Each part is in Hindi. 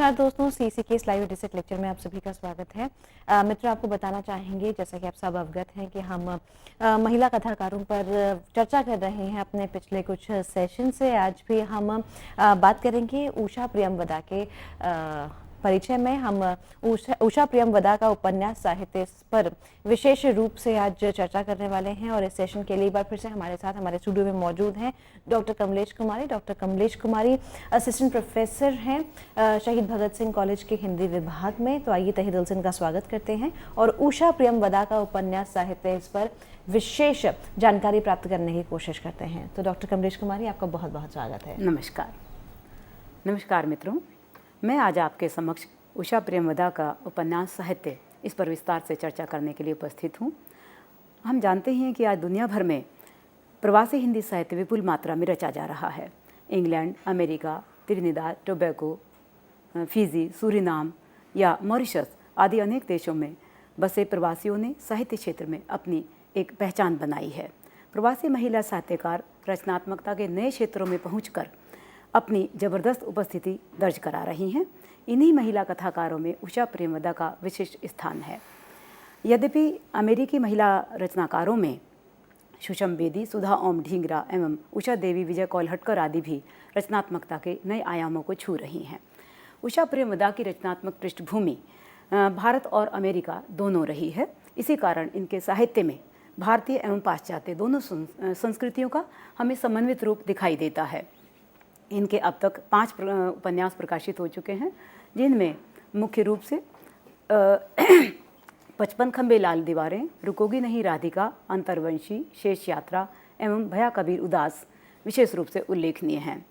नमस्कार दोस्तों, सीसी के इस लाइव डिसेट लेक्चर में आप सभी का स्वागत है। मित्र, आपको बताना चाहेंगे जैसा कि आप सब अवगत हैं कि हम महिला कथाकारों पर चर्चा कर रहे हैं अपने पिछले कुछ सेशन से। आज भी हम बात करेंगे उषा प्रियमवदा के परिचय में। हम उषा प्रियमवदा का उपन्यास साहित्य पर विशेष रूप से आज चर्चा करने वाले हैं और इस सेशन के लिए एक बार फिर से हमारे साथ हमारे स्टूडियो में मौजूद हैं doctor Kamlesh Kumari. Doctor Kamlesh Kumari assistant professor हैं शहीद भगत सिंह कॉलेज के हिंदी विभाग में। तो आइए तहे दिल से इनका स्वागत करते हैं और उषा प्रियमवदा का उपन्यास साहित्य इस पर विशेष जानकारी प्राप्त करने की कोशिश करते हैं। तो डॉक्टर कमलेश कुमारी, आपका बहुत बहुत स्वागत है। नमस्कार मित्रों, मैं आज आपके समक्ष उषा प्रियमवदा का उपन्यास साहित्य इस पर विस्तार से चर्चा करने के लिए उपस्थित हूँ। हम जानते हैं कि आज दुनिया भर में प्रवासी हिंदी साहित्य विपुल मात्रा में रचा जा रहा है। England, America, Trinidad Tobago, Fiji, Suriname या मॉरिशस आदि अनेक देशों में बसे प्रवासियों ने साहित्य क्षेत्र में अपनी एक पहचान बनाई है। प्रवासी महिला साहित्यकार रचनात्मकता के नए क्षेत्रों में पहुंचकर अपनी ज़बरदस्त उपस्थिति दर्ज करा रही हैं। इन्हीं महिला कथाकारों में उषा प्रियमवदा का विशिष्ट स्थान है। यद्यपि अमेरिकी महिला रचनाकारों में सुषम बेदी, सुधा ओम ढींगरा एवं उषा देवी, विजय कौल हटकर आदि भी रचनात्मकता के नए आयामों को छू रही हैं। उषा प्रियमवदा की रचनात्मक पृष्ठभूमि भारत और अमेरिका दोनों रही है। इसी कारण इनके साहित्य में भारतीय एवं पाश्चात्य दोनों संस्कृतियों का हमें समन्वित रूप दिखाई देता है। इनके अब तक 5 उपन्यास प्रकाशित हो चुके हैं, जिनमें मुख्य रूप से 55 खंबे लाल दीवारें, रुकोगी नहीं राधिका, अंतर्वंशी, शेष यात्रा एवं भया कबीर उदास विशेष रूप से उल्लेखनीय हैं।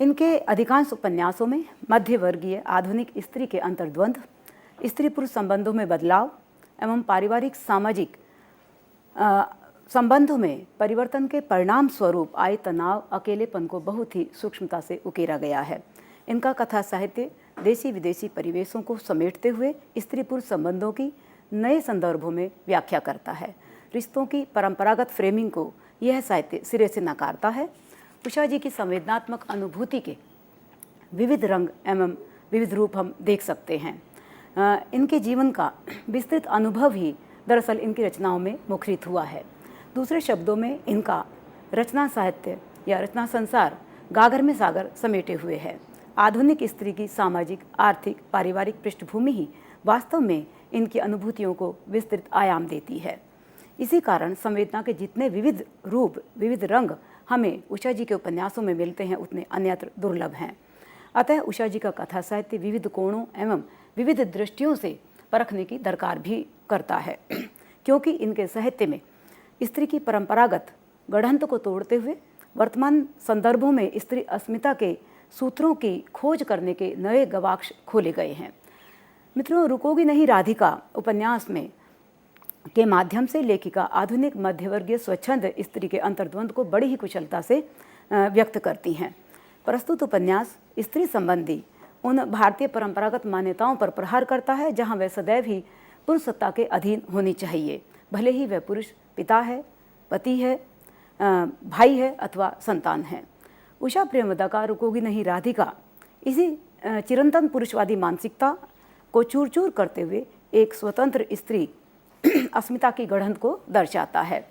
इनके अधिकांश उपन्यासों में मध्यवर्गीय आधुनिक स्त्री के अंतर्द्वंद, स्त्री पुरुष संबंधों में बदलाव एवं पारिवारिक सामाजिक संबंधों में परिवर्तन के परिणाम स्वरूप आए तनाव, अकेलेपन को बहुत ही सूक्ष्मता से उकेरा गया है। इनका कथा साहित्य देशी विदेशी परिवेशों को समेटते हुए स्त्री पुरुष संबंधों की नए संदर्भों में व्याख्या करता है। रिश्तों की परंपरागत फ्रेमिंग को यह साहित्य सिरे से नकारता है। उषा जी की संवेदनात्मक अनुभूति के विविध रंग एवं विविध रूप हम देख सकते हैं। इनके जीवन का विस्तृत अनुभव ही दरअसल इनकी रचनाओं में मुखरित हुआ है। दूसरे शब्दों में इनका रचना साहित्य या रचना संसार गागर में सागर समेटे हुए है। आधुनिक स्त्री की सामाजिक, आर्थिक, पारिवारिक पृष्ठभूमि ही वास्तव में इनकी अनुभूतियों को विस्तृत आयाम देती है। इसी कारण संवेदना के जितने विविध रूप, विविध रंग हमें उषा जी के उपन्यासों में मिलते हैं, उतने अन्यत्र दुर्लभ हैं। अतः उषा जी का कथा साहित्य विविध कोणों एवं विविध दृष्टियों से परखने की दरकार भी करता है, क्योंकि इनके साहित्य में स्त्री की परंपरागत गढ़ंत को तोड़ते हुए वर्तमान संदर्भों में स्त्री अस्मिता के सूत्रों की खोज करने के नए गवाक्ष खोले गए हैं। मित्रों, रुकोगी नहीं राधिका उपन्यास में के माध्यम से लेखिका आधुनिक मध्यवर्गीय स्वच्छंद स्त्री के अंतर्द्वंद को बड़ी ही कुशलता से व्यक्त करती हैं। प्रस्तुत उपन्यास स्त्री संबंधी उन भारतीय परंपरागत मान्यताओं पर प्रहार करता है जहाँ वह सदैव ही पुरुष सत्ता के अधीन होनी चाहिए, भले ही वह पुरुष पिता है, पति है, भाई है अथवा संतान है। उषा प्रियमवदा का रुकोगी नहीं राधिका इसी चिरंतन पुरुषवादी मानसिकता को चूर चूर करते हुए एक स्वतंत्र स्त्री अस्मिता की गढ़ंत को दर्शाता है।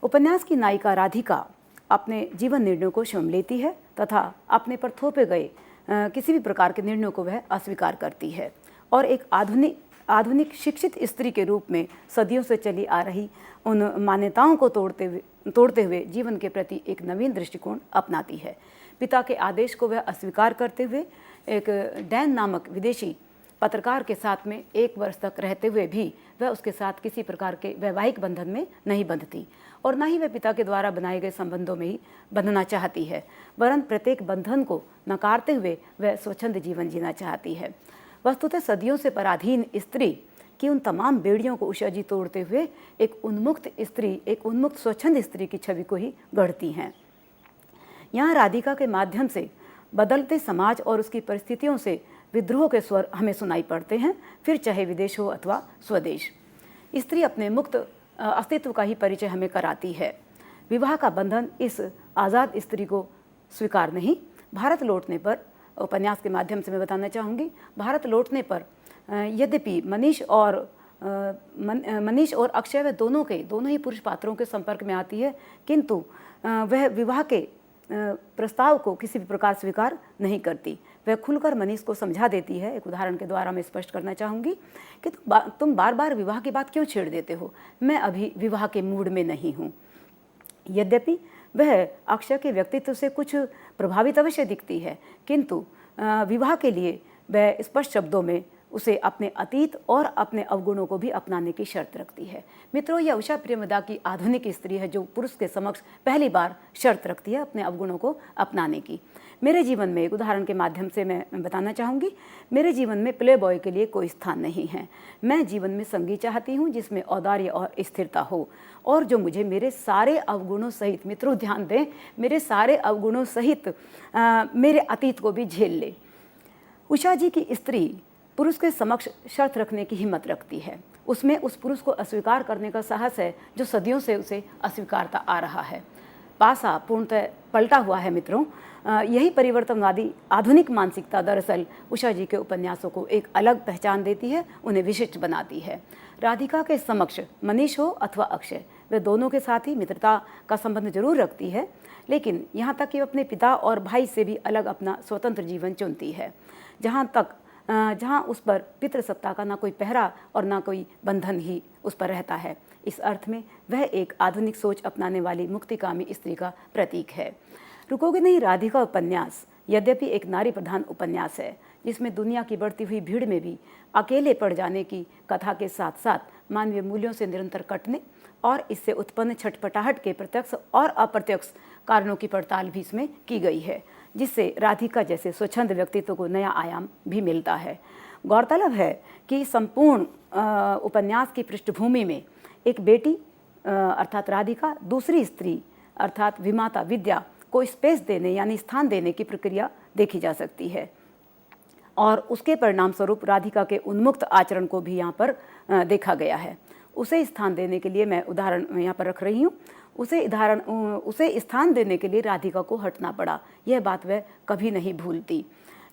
उपन्यास की नायिका राधिका अपने जीवन निर्णयों को स्वयं लेती है तथा अपने पर थोपे गए किसी भी प्रकार के निर्णयों को वह अस्वीकार करती है और एक आधुनिक शिक्षित स्त्री के रूप में सदियों से चली आ रही उन मान्यताओं को तोड़ते हुए जीवन के प्रति एक नवीन दृष्टिकोण अपनाती है। पिता के आदेश को वह अस्वीकार करते हुए एक डैन नामक विदेशी पत्रकार के साथ में 1 वर्ष तक रहते हुए भी वह उसके साथ किसी प्रकार के वैवाहिक बंधन में नहीं बंधती और न ही वह पिता के द्वारा बनाए गए संबंधों में ही बंधना चाहती है, वरन प्रत्येक बंधन को नकारते हुए वह स्वच्छंद जीवन जीना चाहती है। वस्तुतः सदियों से पराधीन स्त्री की उन तमाम बेड़ियों को उषा जी तोड़ते हुए एक उन्मुक्त स्त्री, एक उन्मुक्त स्वच्छंद स्त्री की छवि को ही गढ़ती हैं। यहाँ राधिका के माध्यम से बदलते समाज और उसकी परिस्थितियों से विद्रोह के स्वर हमें सुनाई पड़ते हैं, फिर चाहे विदेश हो अथवा स्वदेश। स्त्री अपने मुक्त अस्तित्व का ही परिचय हमें कराती है। विवाह का बंधन इस आज़ाद स्त्री को स्वीकार नहीं। भारत लौटने पर उपन्यास के माध्यम से मैं बताना चाहूँगी। भारत लौटने पर यद्यपि मनीष और अक्षय वे दोनों ही पुरुष पात्रों के संपर्क में आती है, किंतु वह विवाह के प्रस्ताव को किसी भी प्रकार स्वीकार नहीं करती। वह खुलकर मनीष को समझा देती है। एक उदाहरण के द्वारा मैं स्पष्ट करना चाहूँगी कि तुम बार बार विवाह की बात क्यों छेड़ देते हो, मैं अभी विवाह के मूड में नहीं हूँ। यद्यपि वह अक्षय के व्यक्तित्व से कुछ प्रभावित अवश्य दिखती है, किंतु विवाह के लिए वह स्पष्ट शब्दों में उसे अपने अतीत और अपने अवगुणों को भी अपनाने की शर्त रखती है। मित्रों, यह उषा प्रेमदा की आधुनिक स्त्री है जो पुरुष के समक्ष पहली बार शर्त रखती है अपने अवगुणों को अपनाने की। मेरे जीवन में एक उदाहरण के माध्यम से मैं बताना चाहूँगी। मेरे जीवन में प्ले बॉय के लिए कोई स्थान नहीं है। मैं जीवन में संगीत चाहती हूँ जिसमें औदार्य और स्थिरता हो, और जो मुझे मेरे सारे अवगुणों सहित, मित्रों ध्यान दें, मेरे सारे अवगुणों सहित मेरे अतीत को भी झेल ले। उषा जी की स्त्री पुरुष के समक्ष शर्त रखने की हिम्मत रखती है। उसमें उस पुरुष को अस्वीकार करने का साहस है जो सदियों से उसे अस्वीकारता आ रहा है। पासा पूर्णतः पलटा हुआ है मित्रों। यही परिवर्तनवादी आधुनिक मानसिकता दरअसल उषा जी के उपन्यासों को एक अलग पहचान देती है, उन्हें विशिष्ट बनाती है। राधिका के समक्ष मनीष हो अथवा अक्षय, वे दोनों के साथ ही मित्रता का संबंध जरूर रखती है, लेकिन यहाँ तक कि अपने पिता और भाई से भी अलग अपना स्वतंत्र जीवन चुनती है, जहाँ उस पर पितृसत्ता का ना कोई पहरा और ना कोई बंधन ही उस पर रहता है। इस अर्थ में वह एक आधुनिक सोच अपनाने वाली मुक्तिकामी स्त्री का प्रतीक है। रुकोगे नहीं राधिका उपन्यास यद्यपि एक नारी प्रधान उपन्यास है, जिसमें दुनिया की बढ़ती हुई भीड़ में भी अकेले पड़ जाने की कथा के साथ साथ मानवीय मूल्यों से निरंतर कटने और इससे उत्पन्न छटपटाहट के प्रत्यक्ष और अप्रत्यक्ष कारणों की पड़ताल भी इसमें की गई है, जिससे राधिका जैसे स्वच्छंद व्यक्तित्व को नया आयाम भी मिलता है। गौरतलब है कि संपूर्ण उपन्यास की पृष्ठभूमि में एक बेटी अर्थात राधिका दूसरी स्त्री अर्थात विमाता विद्या को स्पेस देने यानी स्थान देने की प्रक्रिया देखी जा सकती है, और उसके परिणाम स्वरूप राधिका के उन्मुक्त आचरण को भी यहाँ पर देखा गया है। उसे स्थान देने के लिए मैं उदाहरण यहाँ पर रख रही हूँ। उसे स्थान देने के लिए राधिका को हटना पड़ा, यह बात वह कभी नहीं भूलती।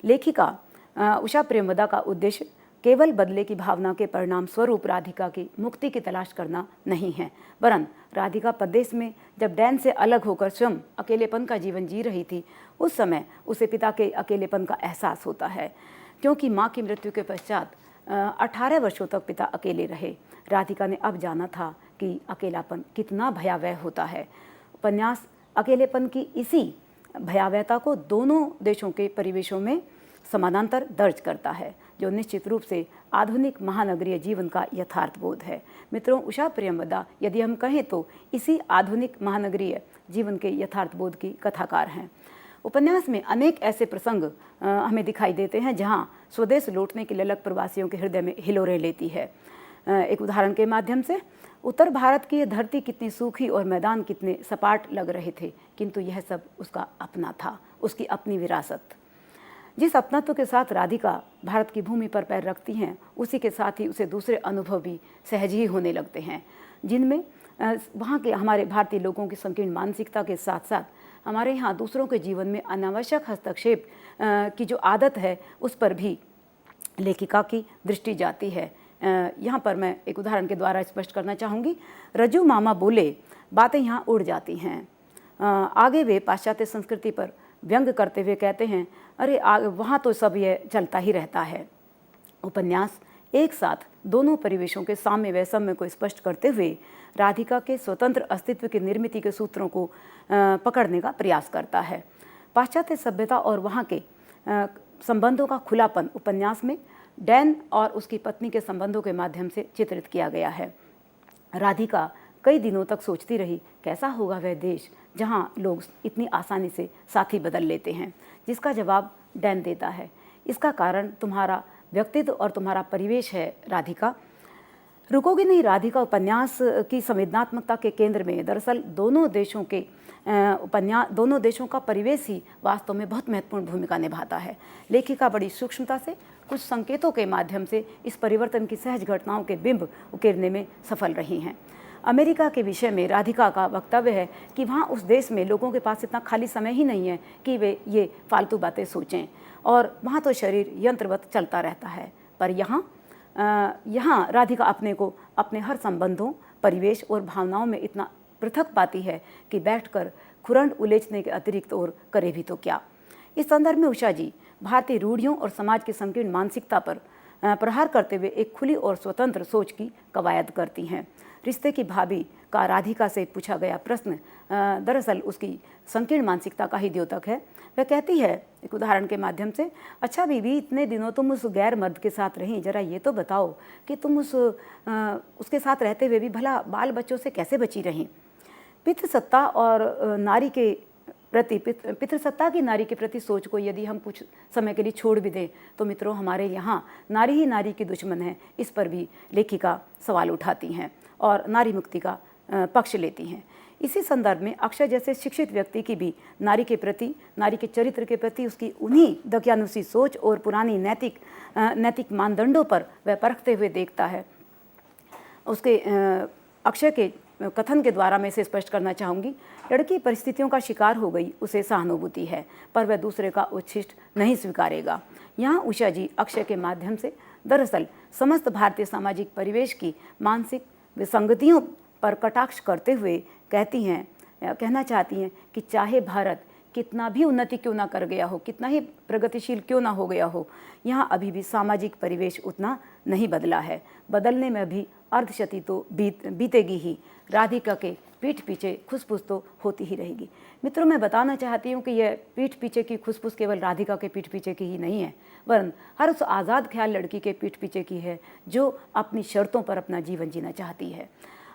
लेखिका उषा प्रेमदा का उद्देश्य केवल बदले की भावना के परिणाम स्वरूप राधिका की मुक्ति की तलाश करना नहीं है, वरन राधिका परदेश में जब डैन से अलग होकर स्वयं अकेलेपन का जीवन जी रही थी, उस समय उसे पिता के अकेलेपन का एहसास होता है, क्योंकि माँ की मृत्यु के पश्चात 18 वर्षों तक पिता अकेले रहे। राधिका ने अब जाना था कि अकेलापन कितना भयावह होता है। उपन्यास अकेलेपन की इसी भयावहता को दोनों देशों के परिवेशों में समानांतर दर्ज करता है, जो निश्चित रूप से आधुनिक महानगरीय जीवन का यथार्थ बोध है। मित्रों, उषा प्रेमदा यदि हम कहें तो इसी आधुनिक महानगरीय जीवन के यथार्थ बोध की कथाकार हैं। उपन्यास में अनेक ऐसे प्रसंग हमें दिखाई देते हैं जहां स्वदेश लौटने की ललक प्रवासियों के हृदय में हिलोरे लेती है। एक उदाहरण के माध्यम से, उत्तर भारत की धरती कितनी सूखी और मैदान कितने सपाट लग रहे थे, किंतु यह सब उसका अपना था, उसकी अपनी विरासत। जिस अपनत्व के साथ राधिका भारत की भूमि पर पैर रखती हैं, उसी के साथ ही उसे दूसरे अनुभव भी सहज ही होने लगते हैं, जिनमें वहाँ के हमारे भारतीय लोगों की संकीर्ण मानसिकता के साथ साथ हमारे यहाँ दूसरों के जीवन में अनावश्यक हस्तक्षेप की जो आदत है, उस पर भी लेखिका की दृष्टि जाती है। यहाँ पर मैं एक उदाहरण के द्वारा स्पष्ट करना चाहूँगी। रज्जू मामा बोले, बातें यहाँ उड़ जाती हैं। आगे वे पाश्चात्य संस्कृति पर व्यंग करते हुए कहते हैं, अरे वहाँ तो सब ये चलता ही रहता है। उपन्यास एक साथ दोनों परिवेशों के साम्य वैषम्य को स्पष्ट करते हुए राधिका के स्वतंत्र अस्तित्व की निर्मिति के सूत्रों को पकड़ने का प्रयास करता है। पाश्चात्य सभ्यता और वहाँ के संबंधों का खुलापन उपन्यास में डैन और उसकी पत्नी के संबंधों के माध्यम से चित्रित किया गया है। राधिका कई दिनों तक सोचती रही, कैसा होगा वह देश जहाँ लोग इतनी आसानी से साथी बदल लेते हैं, जिसका जवाब डैन देता है, इसका कारण तुम्हारा व्यक्तित्व और तुम्हारा परिवेश है राधिका। रुकोगे नहीं राधिका उपन्यास की संवेदनात्मकता के केंद्र में दरअसल दोनों देशों का परिवेश ही वास्तव में बहुत महत्वपूर्ण भूमिका निभाता है। लेखिका बड़ी सूक्ष्मता से कुछ संकेतों के माध्यम से इस परिवर्तन की सहज घटनाओं के बिंब उकेरने में सफल रही हैं। अमेरिका के विषय में राधिका का वक्तव्य है कि वहाँ उस देश में लोगों के पास इतना खाली समय ही नहीं है कि वे ये फालतू बातें सोचें, और वहाँ तो शरीर यंत्रवत चलता रहता है। पर यहाँ राधिका अपने को अपने हर संबंधों, परिवेश और भावनाओं में इतना पृथक पाती है कि बैठकर खुरंड उलेचने के अतिरिक्त और करे भी तो क्या। इस संदर्भ में उषा जी भारतीय रूढ़ियों और समाज की संकीर्ण मानसिकता पर प्रहार करते हुए एक खुली और स्वतंत्र सोच की कवायद करती हैं। रिश्ते की भाभी का राधिका से पूछा गया प्रश्न दरअसल उसकी संकीर्ण मानसिकता का ही द्योतक है। वह कहती है एक उदाहरण के माध्यम से, अच्छा बीवी, इतने दिनों तुम उस गैर मर्द के साथ रहीं, जरा ये तो बताओ कि तुम उसके साथ रहते हुए भी भला बाल बच्चों से कैसे बची रहीं। पितृसत्ता और नारी के प्रति पितृसत्ता की नारी के प्रति सोच को यदि हम कुछ समय के लिए छोड़ भी दें तो मित्रों, हमारे यहाँ नारी ही नारी की दुश्मन है, इस पर भी लेखिका सवाल उठाती हैं और नारी मुक्ति का पक्ष लेती हैं। इसी संदर्भ में अक्षय जैसे शिक्षित व्यक्ति की भी नारी के प्रति, नारी के चरित्र के प्रति उसकी उन्हीं दकियानुसी सोच और पुरानी नैतिक मानदंडों पर वह परखते हुए देखता है। उसके अक्षय के कथन के द्वारा मैं इसे स्पष्ट करना चाहूँगी, लड़की परिस्थितियों का शिकार हो गई, उसे सहानुभूति है, पर वह दूसरे का उच्छिष्ट नहीं स्वीकारेगा। यहाँ उषा जी अक्षय के माध्यम से दरअसल समस्त भारतीय सामाजिक परिवेश की मानसिक विसंगतियों पर कटाक्ष करते हुए कहना चाहती हैं कि चाहे भारत कितना भी उन्नति क्यों ना कर गया हो, कितना ही प्रगतिशील क्यों ना हो गया हो, यहाँ अभी भी सामाजिक परिवेश उतना नहीं बदला है। बदलने में भी अर्धशती तो बीतेगी ही। राधिका के पीठ पीछे खुसफुस तो होती ही रहेगी। मित्रों, मैं बताना चाहती हूँ कि यह पीठ पीछे की खुसफुस केवल राधिका के पीठ पीछे की ही नहीं है, वरन हर उस आज़ाद ख्याल लड़की के पीठ पीछे की है जो अपनी शर्तों पर अपना जीवन जीना चाहती है।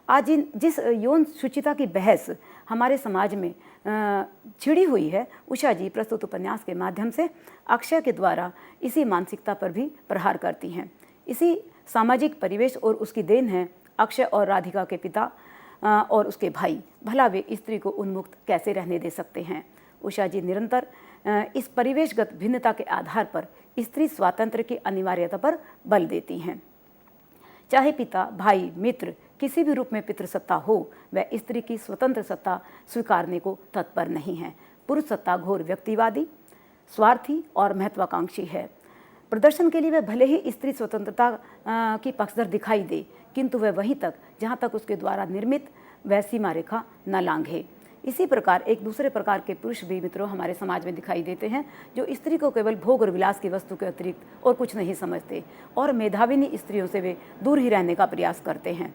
आज जिस यौन शुचिता की बहस हमारे समाज में छिड़ी हुई है, उषा जी प्रस्तुत उपन्यास के माध्यम से अक्षय के द्वारा इसी मानसिकता पर भी प्रहार करती हैं। इसी सामाजिक परिवेश और उसकी देन है अक्षय और राधिका के पिता और उसके भाई। भला वे स्त्री को उन्मुक्त कैसे रहने दे सकते हैं। उषा जी निरंतर इस परिवेशगत भिन्नता के आधार पर स्त्री स्वातंत्र्य की अनिवार्यता पर बल देती हैं। चाहे पिता, भाई, मित्र किसी भी रूप में पितृसत्ता हो, वह स्त्री की स्वतंत्र सत्ता स्वीकारने को तत्पर नहीं है। पुरुष सत्ता घोर व्यक्तिवादी, स्वार्थी और महत्वाकांक्षी है। प्रदर्शन के लिए वह भले ही स्त्री स्वतंत्रता की पक्षधर दिखाई दे, किंतु वह वहीं तक जहाँ तक उसके द्वारा निर्मित वह सीमा रेखा न लांघे। इसी प्रकार एक दूसरे प्रकार के पुरुष भी मित्रों हमारे समाज में दिखाई देते हैं, जो स्त्री को केवल भोग और विलास की वस्तु के अतिरिक्त और कुछ नहीं समझते, और मेधाविनी स्त्रियों से वे दूर ही रहने का प्रयास करते हैं।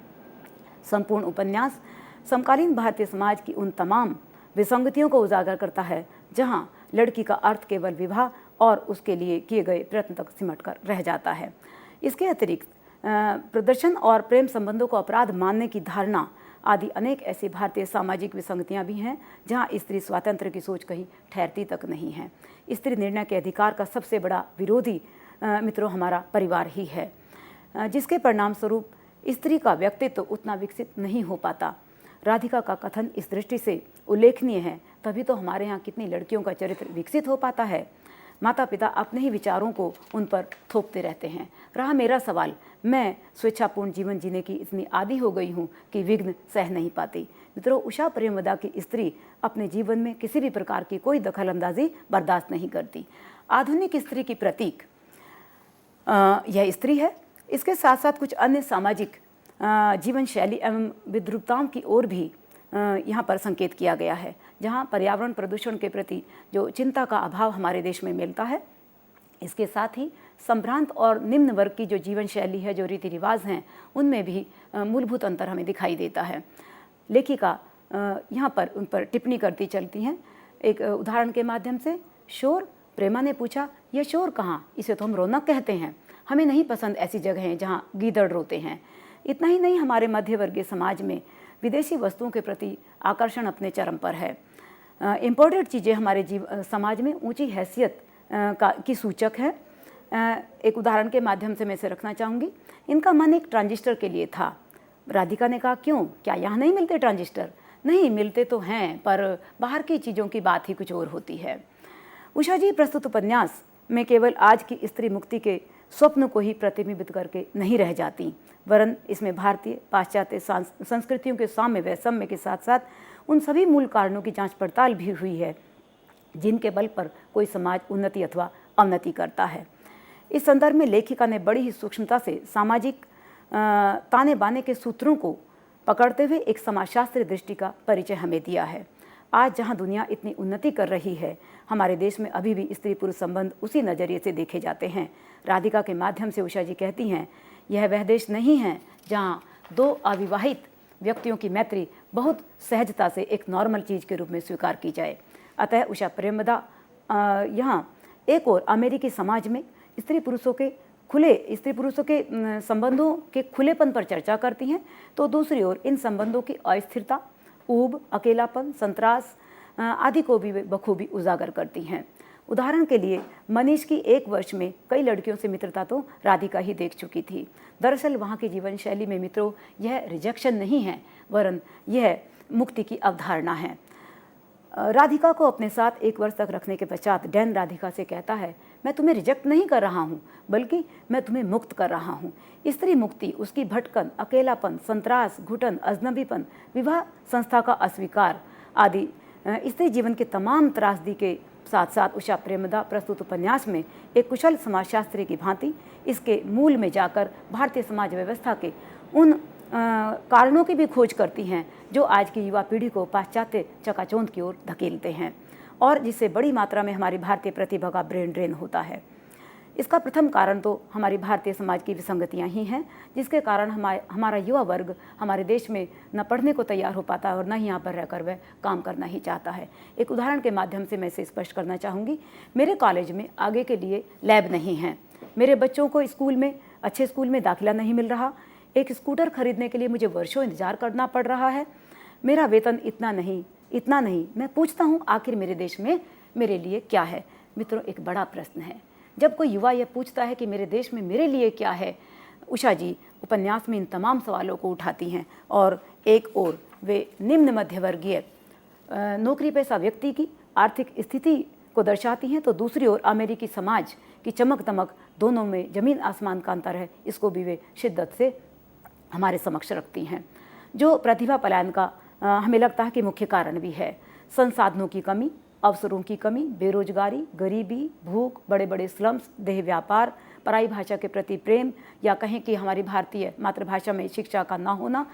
संपूर्ण उपन्यास समकालीन भारतीय समाज की उन तमाम विसंगतियों को उजागर करता है जहाँ लड़की का अर्थ केवल विवाह और उसके लिए किए गए प्रयत्न तक सिमट कर रह जाता है। इसके अतिरिक्त प्रदर्शन और प्रेम संबंधों को अपराध मानने की धारणा आदि अनेक ऐसी भारतीय सामाजिक विसंगतियां भी हैं जहां स्त्री स्वातंत्र्य की सोच कहीं ठहरती तक नहीं है। स्त्री निर्णय के अधिकार का सबसे बड़ा विरोधी मित्रों हमारा परिवार ही है, जिसके परिणाम स्वरूप स्त्री का व्यक्तित्व तो उतना विकसित नहीं हो पाता। राधिका का कथन इस दृष्टि से उल्लेखनीय है, तभी तो हमारे यहाँ कितनी लड़कियों का चरित्र विकसित हो पाता है। माता पिता अपने ही विचारों को उन पर थोपते रहते हैं। रहा मेरा सवाल, मैं स्वेच्छापूर्ण जीवन जीने की इतनी आदी हो गई हूँ कि विघ्न सह नहीं पाती। मित्रों, उषा प्रेमवदा की स्त्री अपने जीवन में किसी भी प्रकार की कोई दखल अंदाजी बर्दाश्त नहीं करती। आधुनिक स्त्री की प्रतीक यह स्त्री है। इसके साथ साथ कुछ अन्य सामाजिक जीवन शैली एवं विद्रुपताओं की ओर भी यहाँ पर संकेत किया गया है, जहाँ पर्यावरण प्रदूषण के प्रति जो चिंता का अभाव हमारे देश में मिलता है, इसके साथ ही संभ्रांत और निम्न वर्ग की जो जीवन शैली है, जो रीति रिवाज हैं, उनमें भी मूलभूत अंतर हमें दिखाई देता है। लेखिका यहाँ पर उन पर टिप्पणी करती चलती हैं। एक उदाहरण के माध्यम से, शोर, प्रेमा ने पूछा, यह शोर कहाँ? इसे तो हम रौनक कहते हैं। हमें नहीं पसंद ऐसी जगहें जहाँ गीदड़ रोते हैं। इतना ही नहीं, हमारे मध्यवर्गीय समाज में विदेशी वस्तुओं के प्रति आकर्षण अपने चरम पर है। इम्पोर्टेड चीज़ें हमारे समाज में ऊंची हैसियत की सूचक है। एक उदाहरण के माध्यम से मैं इसे रखना चाहूँगी। इनका मन एक ट्रांजिस्टर के लिए था। राधिका ने कहा, क्यों, क्या यहाँ नहीं मिलते ट्रांजिस्टर? नहीं, मिलते तो हैं, पर बाहर की चीज़ों की बात ही कुछ और होती है। उषा जी प्रस्तुत उपन्यास में केवल आज की स्त्री मुक्ति के स्वप्न को ही प्रतिबिंबित करके नहीं रह जाती, वरन इसमें भारतीय पाश्चात्य संस्कृतियों के साम्य वैषम्य के साथ साथ उन सभी मूल कारणों की जांच पड़ताल भी हुई है जिनके बल पर कोई समाज उन्नति अथवा अवनति करता है। इस संदर्भ में लेखिका ने बड़ी ही सूक्ष्मता से सामाजिक ताने बाने के सूत्रों को पकड़ते हुए एक समाजशास्त्रीय दृष्टि का परिचय हमें दिया है। आज जहां दुनिया इतनी उन्नति कर रही है, हमारे देश में अभी भी स्त्री पुरुष संबंध उसी नज़रिए से देखे जाते हैं। राधिका के माध्यम से उषा जी कहती हैं, यह वह देश नहीं है जहां दो अविवाहित व्यक्तियों की मैत्री बहुत सहजता से एक नॉर्मल चीज़ के रूप में स्वीकार की जाए। अतः उषा प्रेमदा यहाँ एक और अमेरिकी समाज में स्त्री पुरुषों के संबंधों के खुलेपन पर चर्चा करती हैं, तो दूसरी ओर इन संबंधों की अस्थिरता, ऊब, अकेलापन, संतरास आदि को भी बखूबी उजागर करती हैं। उदाहरण के लिए मनीष की एक वर्ष में कई लड़कियों से मित्रता तो राधिका ही देख चुकी थी। दरअसल वहाँ की जीवन शैली में मित्रों यह रिजेक्शन नहीं है, वरन यह मुक्ति की अवधारणा है। राधिका को अपने साथ एक वर्ष तक रखने के पश्चात डैन राधिका से कहता है, मैं तुम्हें रिजेक्ट नहीं कर रहा हूँ, बल्कि मैं तुम्हें मुक्त कर रहा हूँ। स्त्री मुक्ति, उसकी भटकन, अकेलापन, संतरास, घुटन, अजनबीपन, विवाह संस्था का अस्वीकार आदि स्त्री जीवन के तमाम त्रासदी के साथ साथ उषा प्रेमदा प्रस्तुत उपन्यास में एक कुशल समाजशास्त्री की भांति इसके मूल में जाकर भारतीय समाज व्यवस्था के उन कारणों की भी खोज करती हैं जो आज की युवा पीढ़ी को पाश्चात्य चकाचौंध की ओर धकेलते हैं और जिससे बड़ी मात्रा में हमारी भारतीय प्रतिभा का ब्रेन ड्रेन होता है। इसका प्रथम कारण तो हमारी भारतीय समाज की विसंगतियां ही हैं, जिसके कारण हमारा युवा वर्ग हमारे देश में न पढ़ने को तैयार हो पाता है और न ही यहाँ पर रहकर वह काम करना ही चाहता है। एक उदाहरण के माध्यम से मैं इसे स्पष्ट करना चाहूँगी। मेरे कॉलेज में आगे के लिए लैब नहीं है, मेरे बच्चों को अच्छे स्कूल में दाखिला नहीं मिल रहा, एक स्कूटर खरीदने के लिए मुझे वर्षों इंतजार करना पड़ रहा है, मेरा वेतन इतना नहीं। मैं पूछता हूँ आखिर मेरे देश में मेरे लिए क्या है? मित्रों, एक बड़ा प्रश्न है। जब कोई युवा यह पूछता है कि मेरे देश में मेरे लिए क्या है, उषा जी उपन्यास में इन तमाम सवालों को उठाती हैं और एक ओर वे निम्न मध्यवर्गीय नौकरी पेशा व्यक्ति की आर्थिक स्थिति को दर्शाती हैं, तो दूसरी ओर अमेरिकी समाज की चमक दमक, दोनों में जमीन आसमान का अंतर है, इसको भी वे शिद्दत से हमारे समक्ष रखती हैं। जो प्रतिभा पलायन का हमें लगता है कि मुख्य कारण भी है। संसाधनों की कमी, अवसरों की कमी, बेरोजगारी, गरीबी, भूख, बड़े बड़े स्लम्स, देह व्यापार, पराई भाषा के प्रति प्रेम, या कहें कि हमारी भारतीय मातृभाषा में शिक्षा का ना होना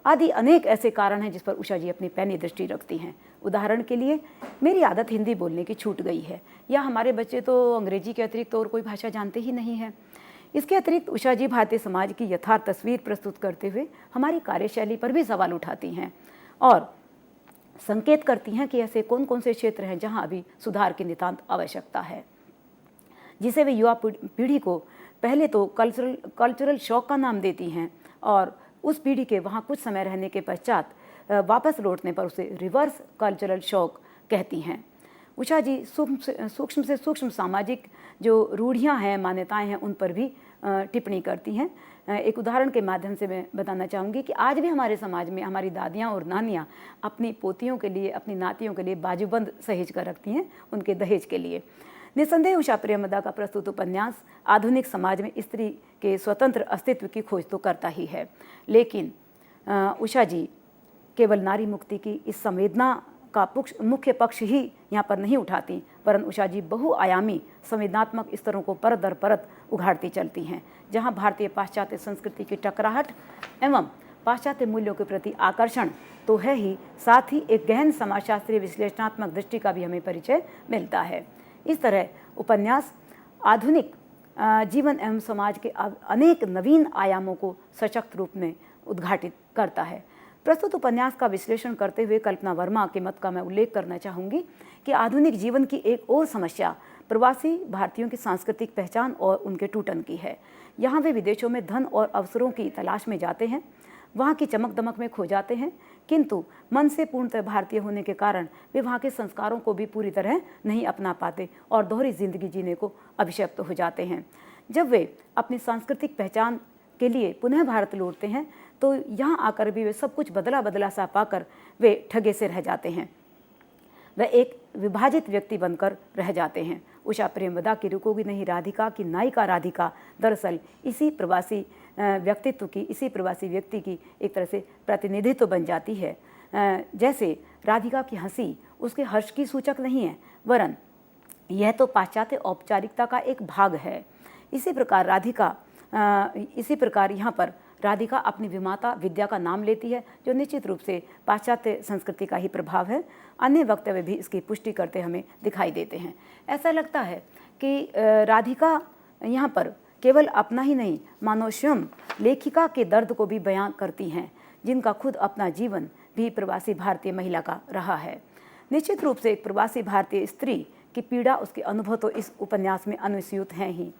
आदि अनेक ऐसे कारण हैं जिस पर उषा जी अपनी पैनी दृष्टि रखती हैं। उदाहरण के लिए, मेरी आदत हिंदी बोलने की छूट गई है, या हमारे बच्चे तो अंग्रेजी के अतिरिक्त और कोई भाषा जानते ही नहीं हैं। इसके अतिरिक्त उषा जी भारतीय समाज की यथार्थ तस्वीर प्रस्तुत करते हुए हमारी कार्यशैली पर भी सवाल उठाती हैं और संकेत करती हैं कि ऐसे कौन कौन से क्षेत्र हैं जहां अभी सुधार की नितांत आवश्यकता है, जिसे वे युवा पीढ़ी को पहले तो कल्चरल शॉक का नाम देती हैं और उस पीढ़ी के वहां कुछ समय रहने के पश्चात वापस लौटने पर उसे रिवर्स कल्चरल शॉक कहती हैं। उषा जी सूक्ष्म से सूक्ष्म सामाजिक जो रूढ़ियाँ हैं, मान्यताएं हैं, उन पर भी टिप्पणी करती हैं। एक उदाहरण के माध्यम से मैं बताना चाहूँगी कि आज भी हमारे समाज में हमारी दादियाँ और नानियाँ अपनी पोतियों के लिए, अपनी नातियों के लिए बाजूबंद सहेज कर रखती हैं, उनके दहेज के लिए। निस्संदेह उषा प्रेमदा का प्रस्तुत उपन्यास आधुनिक समाज में स्त्री के स्वतंत्र अस्तित्व की खोज तो करता ही है, लेकिन उषा जी केवल नारी मुक्ति की इस संवेदना का मुख्य पक्ष ही यहाँ पर नहीं उठाती, वरन उषा जी बहुआयामी संवेदनात्मक स्तरों को परत दर परत उघाड़ती चलती हैं, जहाँ भारतीय पाश्चात्य संस्कृति की टकराहट एवं पाश्चात्य मूल्यों के प्रति आकर्षण तो है ही, साथ ही एक गहन समाजशास्त्रीय विश्लेषणात्मक दृष्टि का भी हमें परिचय मिलता है। इस तरह उपन्यास आधुनिक जीवन एवं समाज के अनेक नवीन आयामों को सशक्त रूप में उद्घाटित करता है। प्रस्तुत उपन्यास का विश्लेषण करते हुए कल्पना वर्मा के मत का मैं उल्लेख करना चाहूँगी कि आधुनिक जीवन की एक और समस्या प्रवासी भारतीयों की सांस्कृतिक पहचान और उनके टूटन की है। यहाँ वे विदेशों में धन और अवसरों की तलाश में जाते हैं, वहाँ की चमक दमक में खो जाते हैं, किंतु मन से पूर्णतः भारतीय होने के कारण वे वहाँ के संस्कारों को भी पूरी तरह नहीं अपना पाते और दोहरी जिंदगी जीने को अभिशप्त हो जाते हैं। जब वे अपनी सांस्कृतिक पहचान के लिए पुनः भारत लौटते हैं तो यहाँ आकर भी वे सब कुछ बदला सा पाकर वे ठगे से रह जाते हैं। वह एक विभाजित व्यक्ति बनकर रह जाते हैं। उषा प्रेमवदा की रुकोगी नहीं राधिका की नायिका राधिका दरअसल इसी प्रवासी व्यक्तित्व की, इसी प्रवासी व्यक्ति की एक तरह से प्रतिनिधित्व बन जाती है। जैसे राधिका की हंसी उसके हर्ष की सूचक नहीं है, वरन यह तो पाश्चात्य औपचारिकता का एक भाग है। इसी प्रकार यहाँ पर राधिका अपनी विमाता विद्या का नाम लेती है, जो निश्चित रूप से पाश्चात्य संस्कृति का ही प्रभाव है। अन्य वक्तव्य भी इसकी पुष्टि करते हमें दिखाई देते हैं। ऐसा लगता है कि राधिका यहाँ पर केवल अपना ही नहीं, मानो स्वयं लेखिका के दर्द को भी बयां करती हैं, जिनका खुद अपना जीवन भी प्रवासी भारतीय महिला का रहा है। निश्चित रूप से एक प्रवासी भारतीय स्त्री की पीड़ा, उसके अनुभव तो इस उपन्यास में अनुस्यूत हैं ही,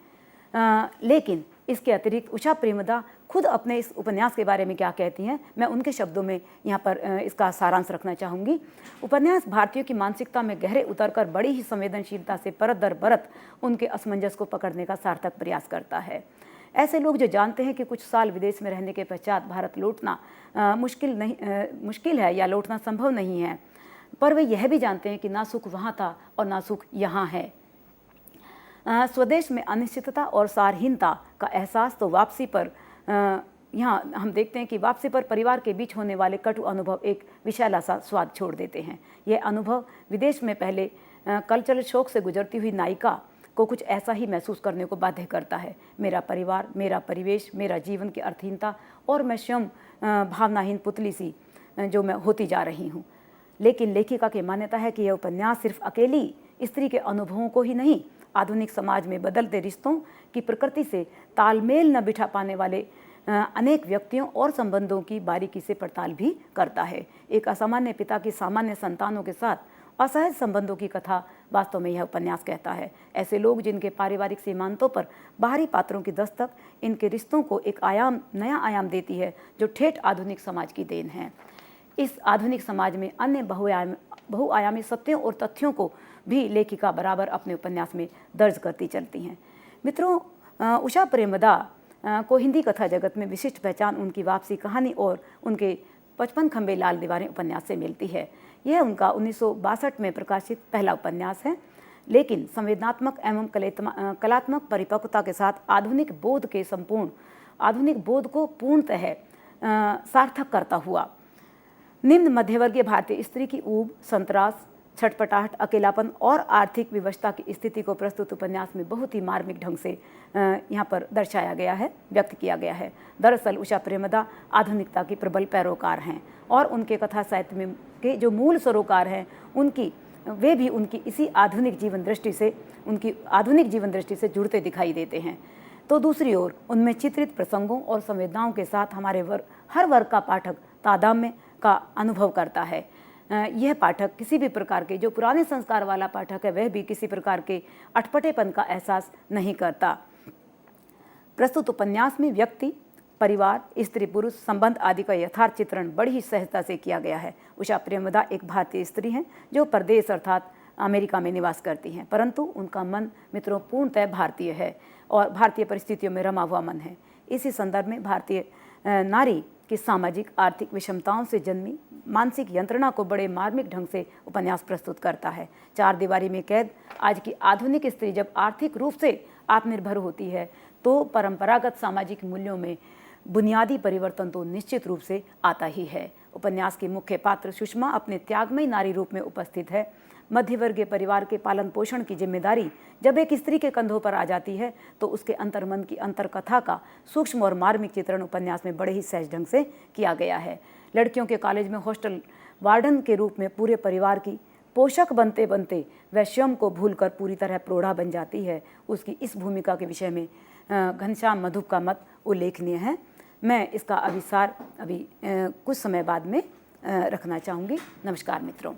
लेकिन इसके अतिरिक्त उषा प्रेमवदा खुद अपने इस उपन्यास के बारे में क्या कहती हैं, मैं उनके शब्दों में यहाँ पर इसका सारांश रखना चाहूँगी। उपन्यास भारतीयों की मानसिकता में गहरे उतरकर बड़ी ही संवेदनशीलता से परत दर परत उनके असमंजस को पकड़ने का सार्थक प्रयास करता है। ऐसे लोग जो जानते हैं कि कुछ साल विदेश में रहने के पश्चात भारत लौटना मुश्किल है या लौटना संभव नहीं है, पर वे यह भी जानते हैं कि ना सुख वहाँ था और ना सुख यहाँ है। स्वदेश में अनिश्चितता और सारहीनता का एहसास तो वापसी पर यहाँ हम देखते हैं कि वापसी पर परिवार के बीच होने वाले कटु अनुभव एक विषैला सा स्वाद छोड़ देते हैं। यह अनुभव विदेश में पहले कल्चरल शौक से गुजरती हुई नायिका को कुछ ऐसा ही महसूस करने को बाध्य करता है। मेरा परिवार, मेरा परिवेश, मेरा जीवन की अर्थहीनता और मैं स्वयं भावनाहीन पुतली सी जो मैं होती जा रही हूँ। लेकिन लेखिका की मान्यता है कि यह उपन्यास सिर्फ अकेली स्त्री के अनुभवों को ही नहीं, आधुनिक समाज में बदलते रिश्तों की प्रकृति से तालमेल न बिठा पाने वाले अनेक व्यक्तियों और संबंधों की बारीकी से पड़ताल भी करता है। एक असामान्य पिता की सामान्य संतानों के साथ असहज संबंधों की कथा वास्तव में यह उपन्यास कहता है। ऐसे लोग जिनके पारिवारिक सीमांतों पर बाहरी पात्रों की दस्तक इनके रिश्तों को एक नया आयाम देती है, जो ठेठ आधुनिक समाज की देन है। इस आधुनिक समाज में अन्य बहुआयामी सत्यों और तथ्यों को भी लेखिका बराबर अपने उपन्यास में दर्ज करती चलती हैं। मित्रों, उषा प्रेमवदा को हिंदी कथा जगत में विशिष्ट पहचान उनकी वापसी कहानी और उनके 55 खंबे लाल दीवारें उपन्यास से मिलती है। यह उनका 1962 में प्रकाशित पहला उपन्यास है, लेकिन संवेदनात्मक एवं कलात्मक परिपक्वता के साथ आधुनिक बोध को पूर्णतः सार्थक करता हुआ निम्न मध्यवर्गीय भारतीय स्त्री की ऊब, संतरास, छटपटाहट, अकेलापन और आर्थिक विवशता की स्थिति को प्रस्तुत उपन्यास में बहुत ही मार्मिक ढंग से यहाँ पर दर्शाया गया है, व्यक्त किया गया है। दरअसल उषा प्रेमवदा आधुनिकता की प्रबल पैरोकार हैं और उनके कथा साहित्य में के जो मूल सरोकार हैं वे भी उनकी इसी आधुनिक जीवन दृष्टि से जुड़ते दिखाई देते हैं। तो दूसरी ओर उनमें चित्रित प्रसंगों और संवेदनाओं के साथ हमारे हर वर्ग का पाठक तादात्म्य का अनुभव करता है। यह पाठक किसी भी प्रकार के, जो पुराने संस्कार वाला पाठक है, वह भी किसी प्रकार के अटपटेपन का एहसास नहीं करता। प्रस्तुत उपन्यास में व्यक्ति, परिवार, स्त्री पुरुष संबंध आदि का यथार्थ चित्रण बड़ी ही सहजता से किया गया है। उषा प्रेमवदा एक भारतीय स्त्री हैं जो परदेश अर्थात अमेरिका में निवास करती हैं, परंतु उनका मन मित्रों पूर्णतः भारतीय है और भारतीय परिस्थितियों में रमा हुआ मन है। इसी संदर्भ में भारतीय नारी की सामाजिक आर्थिक विषमताओं से जन्मी मानसिक यंत्रणा को बड़े मार्मिक ढंग से उपन्यास प्रस्तुत करता है। चार दीवारी में कैद आज की आधुनिक स्त्री जब आर्थिक रूप से आत्मनिर्भर होती है तो परंपरागत सामाजिक मूल्यों में बुनियादी परिवर्तन तो निश्चित रूप से आता ही है। उपन्यास की मुख्य पात्र सुषमा अपने त्यागमयी नारी रूप में उपस्थित है। मध्यवर्गीय परिवार के पालन पोषण की जिम्मेदारी जब एक स्त्री के कंधों पर आ जाती है तो उसके अंतर्मन की अंतरकथा का सूक्ष्म और मार्मिक चित्रण उपन्यास में बड़े ही सहज ढंग से किया गया है। लड़कियों के कॉलेज में हॉस्टल वार्डन के रूप में पूरे परिवार की पोषक बनते बनते वह स्वयं को भूलकर पूरी तरह प्रौढ़ा बन जाती है। उसकी इस भूमिका के विषय में घनश्याम मधुप का मत उल्लेखनीय है। मैं इसका अभिसार कुछ समय बाद में रखना चाहूँगी। नमस्कार मित्रों।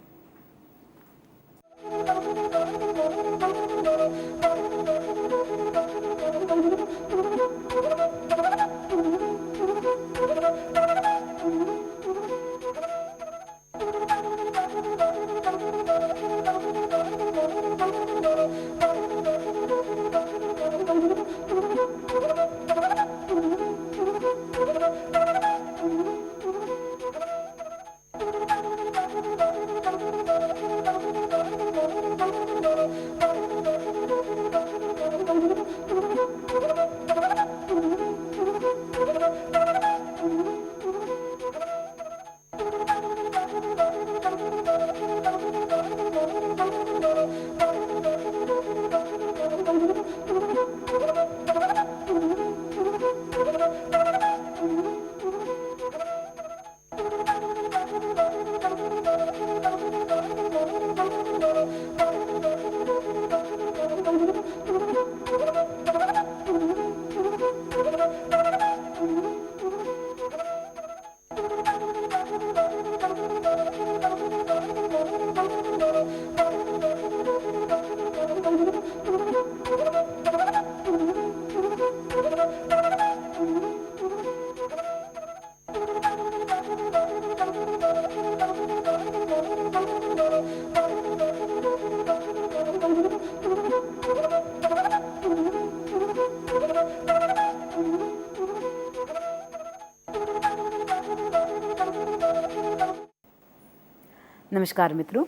नमस्कार मित्रों,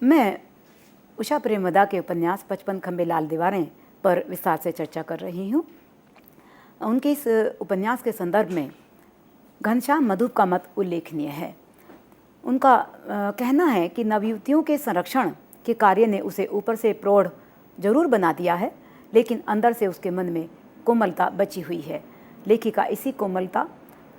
मैं उषा प्रेमदा के उपन्यास 55 खंबे लाल दीवारें पर विस्तार से चर्चा कर रही हूँ। उनके इस उपन्यास के संदर्भ में घनश्याम मधुप का मत उल्लेखनीय है। उनका कहना है कि नवयुवतियों के संरक्षण के कार्य ने उसे ऊपर से प्रौढ़ जरूर बना दिया है, लेकिन अंदर से उसके मन में कोमलता बची हुई है। लेखिका इसी कोमलता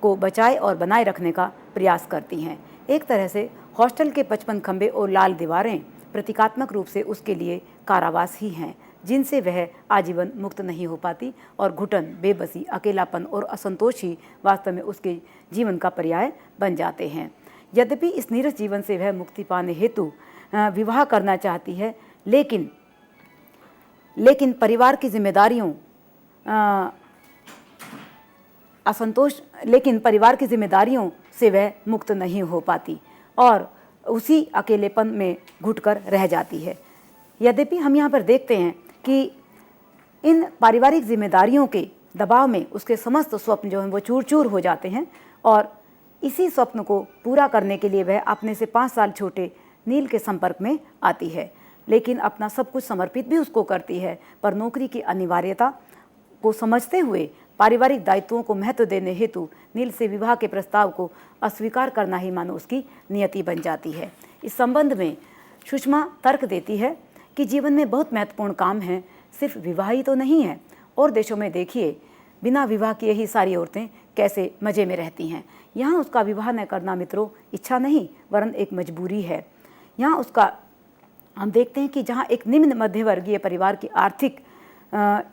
को बचाए और बनाए रखने का प्रयास करती हैं। एक तरह से हॉस्टल के 55 खंबे और लाल दीवारें प्रतीकात्मक रूप से उसके लिए कारावास ही हैं, जिनसे वह आजीवन मुक्त नहीं हो पाती, और घुटन, बेबसी, अकेलापन और असंतोष ही वास्तव में उसके जीवन का पर्याय बन जाते हैं। यद्यपि इस नीरस जीवन से वह मुक्ति पाने हेतु विवाह करना चाहती है, लेकिन परिवार की जिम्मेदारियों परिवार की जिम्मेदारियों से वह मुक्त नहीं हो पाती और उसी अकेलेपन में घुटकर रह जाती है। यद्यपि हम यहाँ पर देखते हैं कि इन पारिवारिक जिम्मेदारियों के दबाव में उसके समस्त स्वप्न जो हैं वो चूर चूर हो जाते हैं, और इसी स्वप्न को पूरा करने के लिए वह अपने से 5 साल छोटे नील के संपर्क में आती है। लेकिन अपना सब कुछ समर्पित भी उसको करती है, पर नौकरी की अनिवार्यता को समझते हुए पारिवारिक दायित्वों को महत्व देने हेतु नील से विवाह के प्रस्ताव को अस्वीकार करना ही मानो उसकी नियति बन जाती है। इस संबंध में सुषमा तर्क देती है कि जीवन में बहुत महत्वपूर्ण काम है, सिर्फ विवाह ही तो नहीं है। और देशों में देखिए, बिना विवाह किए ही सारी औरतें कैसे मज़े में रहती हैं। यहाँ उसका विवाह न करना मित्रों इच्छा नहीं, वरन एक मजबूरी है। यहाँ उसका हम देखते हैं कि जहाँ एक निम्न मध्यवर्गीय परिवार की आर्थिक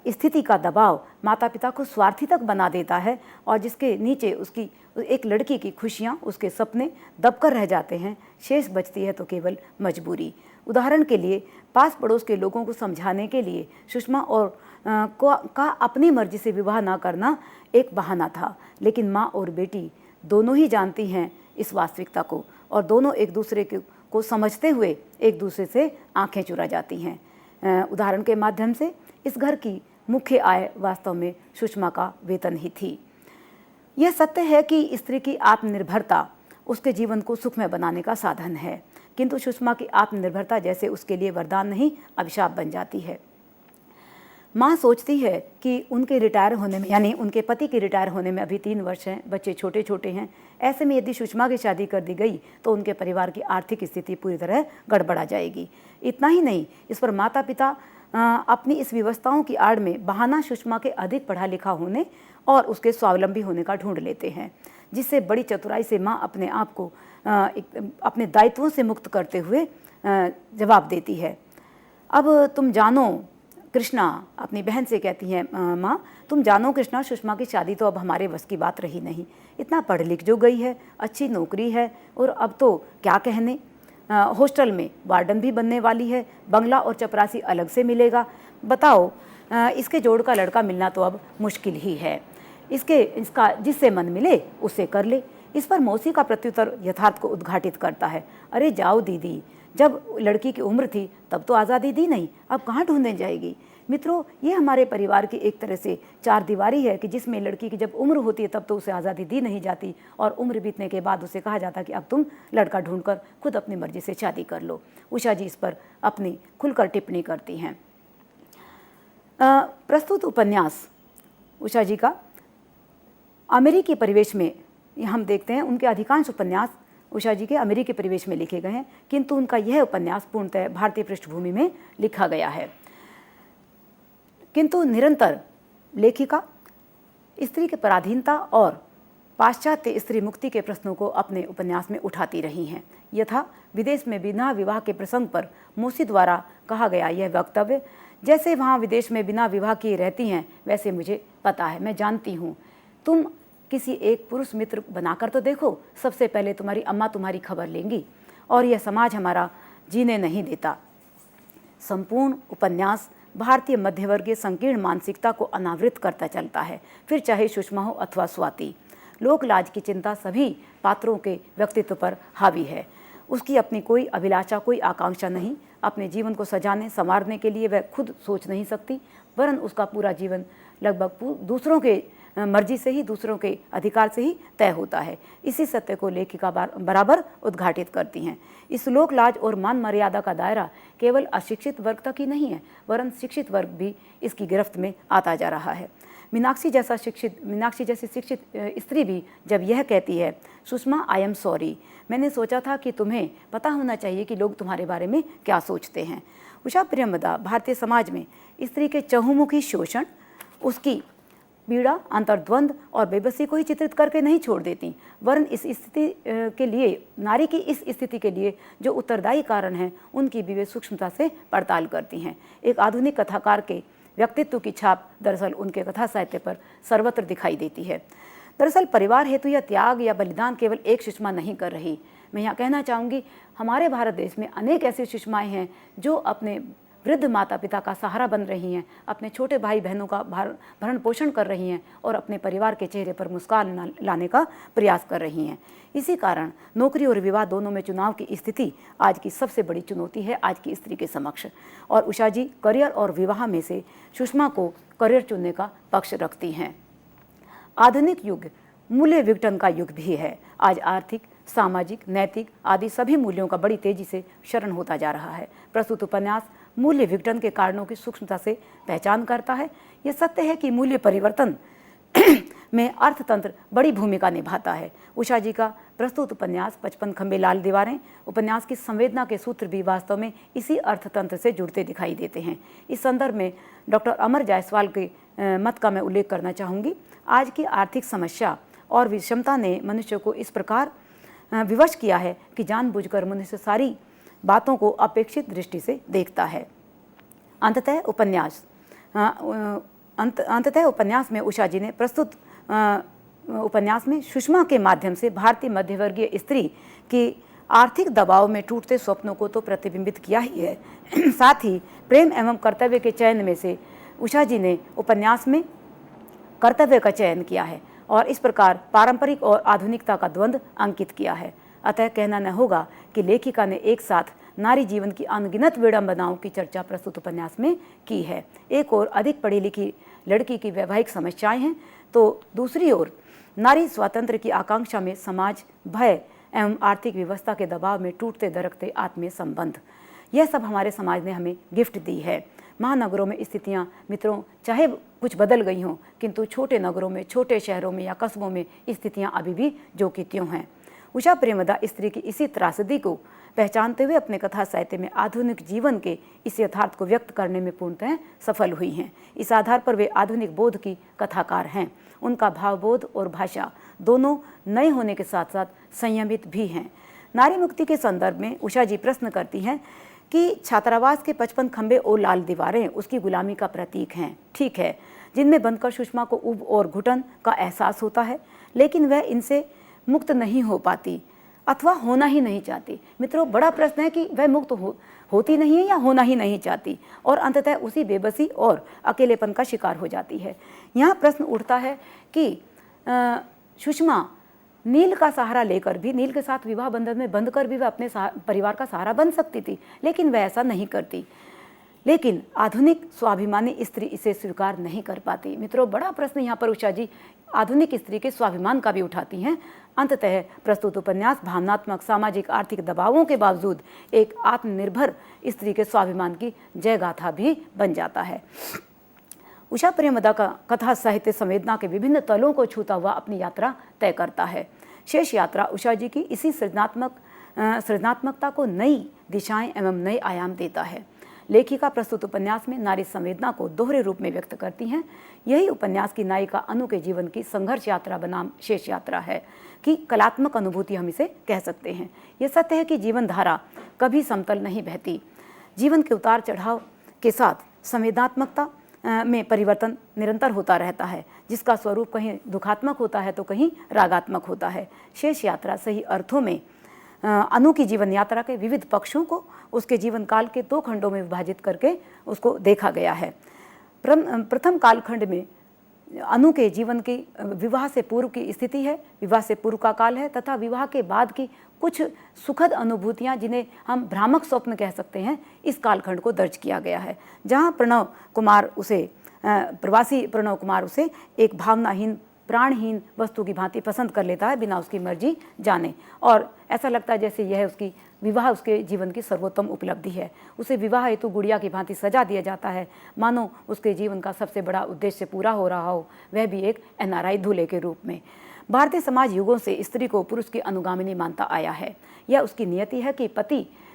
स्थिति का दबाव माता पिता को स्वार्थी तक बना देता है, और जिसके नीचे उसकी एक लड़की की खुशियाँ, उसके सपने दबकर रह जाते हैं, शेष बचती है तो केवल मजबूरी। उदाहरण के लिए, पास पड़ोस के लोगों को समझाने के लिए सुषमा और का अपनी मर्जी से विवाह ना करना एक बहाना था, लेकिन माँ और बेटी दोनों ही जानती हैं इस वास्तविकता को, और दोनों एक दूसरे को समझते हुए एक दूसरे से आंखें चुरा जाती हैं। उदाहरण के माध्यम से इस घर की मुख्य आय वास्तव में सुषमा का वेतन ही थी। यह सत्य है कि स्त्री की आत्मनिर्भरता उसके जीवन को सुखमय बनाने का साधन है, किंतु सुषमा की आत्मनिर्भरता जैसे उसके लिए वरदान नहीं, अभिशाप बन जाती है। माँ सोचती है कि उनके रिटायर होने में, यानी उनके पति के रिटायर होने में अभी 3 वर्ष हैं, बच्चे छोटे छोटे हैं। ऐसे में यदि सुषमा की शादी कर दी गई तो उनके परिवार की आर्थिक स्थिति पूरी तरह गड़बड़ा जाएगी। इतना ही नहीं, इस पर माता पिता अपनी इस व्यवस्थाओं की आड़ में बहाना सुषमा के अधिक पढ़ा लिखा होने और उसके स्वावलंबी होने का ढूंढ लेते हैं, जिससे बड़ी चतुराई से माँ अपने आप को अपने दायित्वों से मुक्त करते हुए जवाब देती है। अब तुम जानो, कृष्णा अपनी बहन से कहती है, माँ तुम जानो कृष्णा, सुषमा की शादी तो अब हमारे बस की बात रही नहीं। इतना पढ़ लिख जो गई है, अच्छी नौकरी है, और अब तो क्या कहने, हॉस्टल में वार्डन भी बनने वाली है, बंगला और चपरासी अलग से मिलेगा। बताओ, इसके जोड़ का लड़का मिलना तो अब मुश्किल ही है। इसका जिससे मन मिले उससे कर ले। इस पर मौसी का प्रत्युत्तर यथार्थ को उद्घाटित करता है, अरे जाओ दीदी, जब लड़की की उम्र थी तब तो आज़ादी दी नहीं, अब कहाँ ढूंढने जाएगी। मित्रों, ये हमारे परिवार की एक तरह से चार दीवारी है कि जिसमें लड़की की जब उम्र होती है तब तो उसे आज़ादी दी नहीं जाती, और उम्र बीतने के बाद उसे कहा जाता कि अब तुम लड़का ढूंढकर खुद अपनी मर्जी से शादी कर लो। उषा जी इस पर अपनी खुलकर टिप्पणी करती हैं। प्रस्तुत उपन्यास उषा जी का अमेरिकी परिवेश में हम देखते हैं। उनके अधिकांश उपन्यास उषा जी के अमेरिकी परिवेश में लिखे गए हैं, किंतु उनका यह उपन्यास पूर्णतः भारतीय पृष्ठभूमि में लिखा गया है। किंतु निरंतर लेखिका स्त्री की पराधीनता और पाश्चात्य स्त्री मुक्ति के प्रश्नों को अपने उपन्यास में उठाती रही हैं। यथा विदेश में बिना विवाह के प्रसंग पर मोसी द्वारा कहा गया यह वक्तव्य, जैसे वहाँ विदेश में बिना विवाह किए रहती हैं वैसे मुझे पता है, मैं जानती हूँ। तुम किसी एक पुरुष मित्र बनाकर तो देखो, सबसे पहले तुम्हारी अम्मा तुम्हारी खबर लेंगी, और यह समाज हमारा जीने नहीं देता। संपूर्ण उपन्यास भारतीय मध्यवर्गीय संकीर्ण मानसिकता को अनावृत करता चलता है, फिर चाहे सुषमा हो अथवा स्वाति। लोक लाज की चिंता सभी पात्रों के व्यक्तित्व पर हावी है। उसकी अपनी कोई अभिलाषा, कोई आकांक्षा नहीं। अपने जीवन को सजाने संवारने के लिए वह खुद सोच नहीं सकती, वरन उसका पूरा जीवन लगभग दूसरों के मर्जी से ही, दूसरों के अधिकार से ही तय होता है। इसी सत्य को लेखिका बराबर उद्घाटित करती हैं। इस लोक लाज और मान मर्यादा का दायरा केवल अशिक्षित वर्ग तक ही नहीं है, वरन शिक्षित वर्ग भी इसकी गिरफ्त में आता जा रहा है। मीनाक्षी जैसी शिक्षित स्त्री भी जब यह कहती है, सुषमा आई एम सॉरी, मैंने सोचा था कि तुम्हें पता होना चाहिए कि लोग तुम्हारे बारे में क्या सोचते हैं। उषा प्रियमदा भारतीय समाज में स्त्री के चहुमुखी शोषण, उसकी पीड़ा, अंतर्द्वंद और बेबसी को ही चित्रित करके नहीं छोड़ देती, वरन इस स्थिति के लिए, नारी की इस स्थिति के लिए जो उत्तरदायी कारण हैं, उनकी भी वे सूक्ष्मता से पड़ताल करती हैं। एक आधुनिक कथाकार के व्यक्तित्व की छाप दरअसल उनके कथा साहित्य पर सर्वत्र दिखाई देती है। दरअसल परिवार हेतु या त्याग या बलिदान केवल एक सुषमा नहीं कर रही। मैं यहाँ कहना चाहूँगी, हमारे भारत देश में अनेक ऐसी सुषमाएँ हैं जो अपने वृद्ध माता पिता का सहारा बन रही हैं, अपने छोटे भाई बहनों का भरण पोषण कर रही हैं और अपने परिवार के चेहरे पर मुस्कान लाने का प्रयास कर रही हैं। इसी कारण नौकरी और विवाह दोनों में चुनाव की स्थिति आज की सबसे बड़ी चुनौती है आज की स्त्री के समक्ष। और उषा जी करियर और विवाह में से सुषमा को करियर चुनने का पक्ष रखती हैं। आधुनिक युग मूल्य विघटन का युग भी है। आज आर्थिक, सामाजिक, नैतिक आदि सभी मूल्यों का बड़ी तेजी से क्षरण होता जा रहा है। प्रस्तुत उपन्यास मूल्य विघटन के कारणों की सूक्ष्मता से पहचान करता है। यह सत्य है कि मूल्य परिवर्तन में अर्थतंत्र बड़ी भूमिका निभाता है। उषा जी का प्रस्तुत उपन्यास 55 खंबे लाल दीवारें उपन्यास की संवेदना के सूत्र भी वास्तव में इसी अर्थतंत्र से जुड़ते दिखाई देते हैं। इस संदर्भ में डॉक्टर अमर जायसवाल के मत का मैं उल्लेख करना चाहूँगी। आज की आर्थिक समस्या और विषमता ने मनुष्य को इस प्रकार विवश किया है कि जानबूझकर मनुष्य सारी बातों को अपेक्षित दृष्टि से देखता है। अंततः उपन्यास में उषा जी ने प्रस्तुत उपन्यास में सुषमा के माध्यम से भारतीय मध्यवर्गीय स्त्री की आर्थिक दबाव में टूटते स्वप्नों को तो प्रतिबिंबित किया ही है, साथ ही प्रेम एवं कर्तव्य के चयन में से उषा जी ने उपन्यास में कर्तव्य का चयन किया है और इस प्रकार पारंपरिक और आधुनिकता का द्वंद्व अंकित किया है। अतः कहना न होगा कि लेखिका ने एक साथ नारी जीवन की अनगिनत विडंबनाओं की चर्चा प्रस्तुत उपन्यास में की है। एक ओर अधिक पढ़ी लिखी लड़की की वैवाहिक समस्याएं हैं, तो दूसरी ओर नारी स्वातंत्र्य की आकांक्षा में समाज, भय एवं आर्थिक व्यवस्था के दबाव में टूटते दरकते आत्मीय संबंध, यह सब हमारे समाज ने हमें गिफ्ट दी है। महानगरों में स्थितियां मित्रों चाहे कुछ बदल गई हों, किंतु छोटे नगरों में, छोटे शहरों में या कस्बों में स्थितियां अभी भी जो की त्यों हैं। उषा प्रेमदा स्त्री की इसी त्रासदी को पहचानते हुए अपने कथा साहित्य में आधुनिक जीवन के इस यथार्थ को व्यक्त करने में पूर्णतः सफल हुई हैं। इस आधार पर वे आधुनिक बोध की कथाकार हैं। उनका भावबोध और भाषा दोनों नए होने के साथ साथ संयमित भी हैं। नारी मुक्ति के संदर्भ में उषा जी प्रश्न करती हैं कि छात्रावास के 55 खंबे और लाल दीवारें उसकी गुलामी का प्रतीक हैं, ठीक है, जिनमें बंधकर सुषमा को ऊब और घुटन का एहसास होता है, लेकिन वह इनसे मुक्त नहीं हो पाती अथवा होना ही नहीं चाहती। मित्रों, बड़ा प्रश्न है कि वह मुक्त होती नहीं है या होना ही नहीं चाहती और अंततः उसी बेबसी और अकेलेपन का शिकार हो जाती है। यहाँ प्रश्न उठता है कि सुषमा नील का सहारा लेकर भी, नील के साथ विवाह बंधन में बंधकर भी वह अपने परिवार का सहारा बन सकती थी, लेकिन वह ऐसा नहीं करती। लेकिन आधुनिक स्वाभिमानी स्त्री इसे स्वीकार नहीं कर पाती। मित्रों, बड़ा प्रश्न यहाँ पर उषा जी आधुनिक स्त्री के स्वाभिमान का भी उठाती हैं। अंततः प्रस्तुत उपन्यास भावनात्मक, सामाजिक, आर्थिक दबावों के बावजूद एक आत्मनिर्भर स्त्री के स्वाभिमान की जय गाथा भी बन जाता है। उषा प्रेमदा का कथा साहित्य संवेदना के विभिन्न तलों को छूता हुआ अपनी यात्रा तय करता है। शेष यात्रा उषा जी की इसी सृजनात्मकता को नई दिशाएं एवं नए आयाम देता है। लेखिका प्रस्तुत उपन्यास में नारी संवेदना को दोहरे रूप में व्यक्त करती हैं। यही उपन्यास की नायिका अनु के जीवन की संघर्ष यात्रा बनाम शेष यात्रा है कि कलात्मक अनुभूति हम इसे कह सकते हैं। यह सत्य है कि जीवन धारा कभी समतल नहीं बहती। जीवन के उतार चढ़ाव के साथ संवेदनात्मकता में परिवर्तन निरंतर होता रहता है, जिसका स्वरूप कहीं दुखात्मक होता है तो कहीं रागात्मक होता है। शेष यात्रा सही अर्थों में अनु की जीवन यात्रा के विविध पक्षों को उसके जीवन काल के 2 खंडों में विभाजित करके उसको देखा गया है। प्रथम कालखंड में अनु के जीवन की विवाह से पूर्व की स्थिति है, विवाह से पूर्व का काल है, तथा विवाह के बाद की कुछ सुखद अनुभूतियां जिन्हें हम भ्रामक स्वप्न कह सकते हैं, इस कालखंड को दर्ज किया गया है, जहां प्रणव कुमार उसे प्रवासी प्रणव कुमार उसे एक भावनाहीन प्राणहीन वस्तु की भांति पसंद कर लेता है बिना उसकी मर्जी जाने, और ऐसा लगता है जैसे यह उसकी विवाह उसके जीवन की सर्वोत्तम उपलब्धि है। उसे विवाह हेतु गुड़िया की भांति सजा दिया जाता है, मानो उसके जीवन का सबसे बड़ा उद्देश्य पूरा हो रहा हो, वह भी एक NRI दूल्हे के रूप में। भारतीय समाज युगों से स्त्री को पुरुष की अनुगामिनी मानता आया है। यह उसकी नियति है कि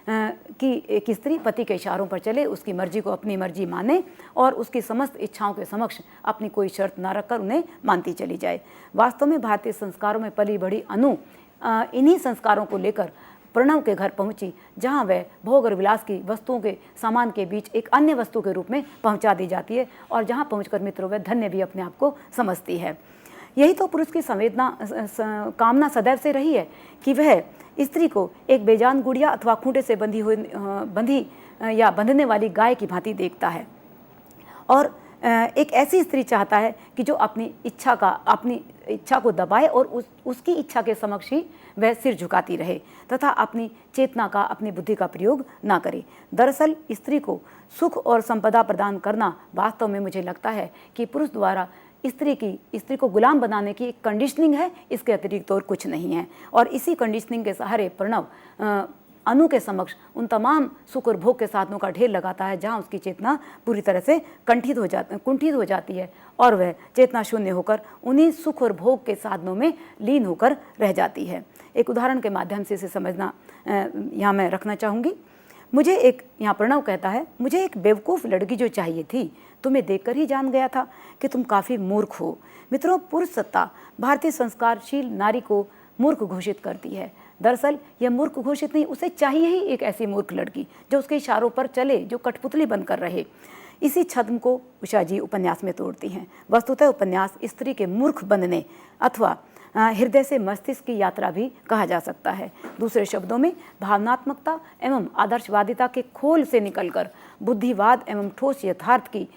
कि स्त्री पति के इशारों पर चले, उसकी मर्जी को अपनी मर्जी माने और उसकी समस्त इच्छाओं के समक्ष अपनी कोई शर्त न रखकर उन्हें मानती चली जाए। वास्तव में भारतीय संस्कारों में पली बढ़ी अनु इन्हीं संस्कारों को लेकर प्रणव के घर पहुंची, जहां वह भोग और विलास की वस्तुओं के सामान के बीच एक अन्य वस्तु के रूप में पहुंचा दी जाती है, और जहां पहुंचकर मित्रों वह धन्य भी अपने आप को समझती है। यही तो पुरुष की कामना सदैव से रही है कि वह स्त्री को एक बेजान गुड़िया अथवा खूंटे से बंधी या बंधने वाली गाय की भांति देखता है, और एक ऐसी स्त्री चाहता है कि जो अपनी इच्छा को दबाए और उसकी इच्छा के समक्ष ही वह सिर झुकाती रहे तथा अपनी चेतना का, अपनी बुद्धि का प्रयोग ना करे। दरअसल स्त्री को सुख और संपदा प्रदान करना वास्तव में मुझे लगता है कि पुरुष द्वारा स्त्री को गुलाम बनाने की एक कंडीशनिंग है, इसके अतिरिक्त और कुछ नहीं है। और इसी कंडीशनिंग के सहारे प्रणव अनु के समक्ष उन तमाम सुख और भोग के साधनों का ढेर लगाता है जहां उसकी चेतना पूरी तरह से कुंठित हो जाती है और वह चेतना शून्य होकर उन्हीं सुख और भोग के साधनों में लीन होकर रह जाती है। एक उदाहरण के माध्यम से इसे समझना यहाँ मैं रखना चाहूँगी। यहाँ प्रणव कहता है, मुझे एक बेवकूफ़ लड़की जो चाहिए थी, तुम्हें देखकर ही जान गया था कि तुम काफ़ी मूर्ख हो। मित्रों, पुरुष सत्ता भारतीय संस्कारशील नारी को मूर्ख घोषित करती है। दरअसल यह मूर्ख घोषित नहीं, उसे चाहिए ही एक ऐसी मूर्ख लड़की जो उसके इशारों पर चले, जो कठपुतली बनकर रहे। इसी छद्म को उषा जी उपन्यास में तोड़ती हैं। वस्तुतः उपन्यास स्त्री के मूर्ख बनने अथवा हृदय से मस्तिष्क की यात्रा भी कहा जा सकता है। दूसरे शब्दों में भावनात्मकता एवं आदर्शवादिता के खोल से निकलकर बुद्धिवाद एवं ठोस यथार्थ की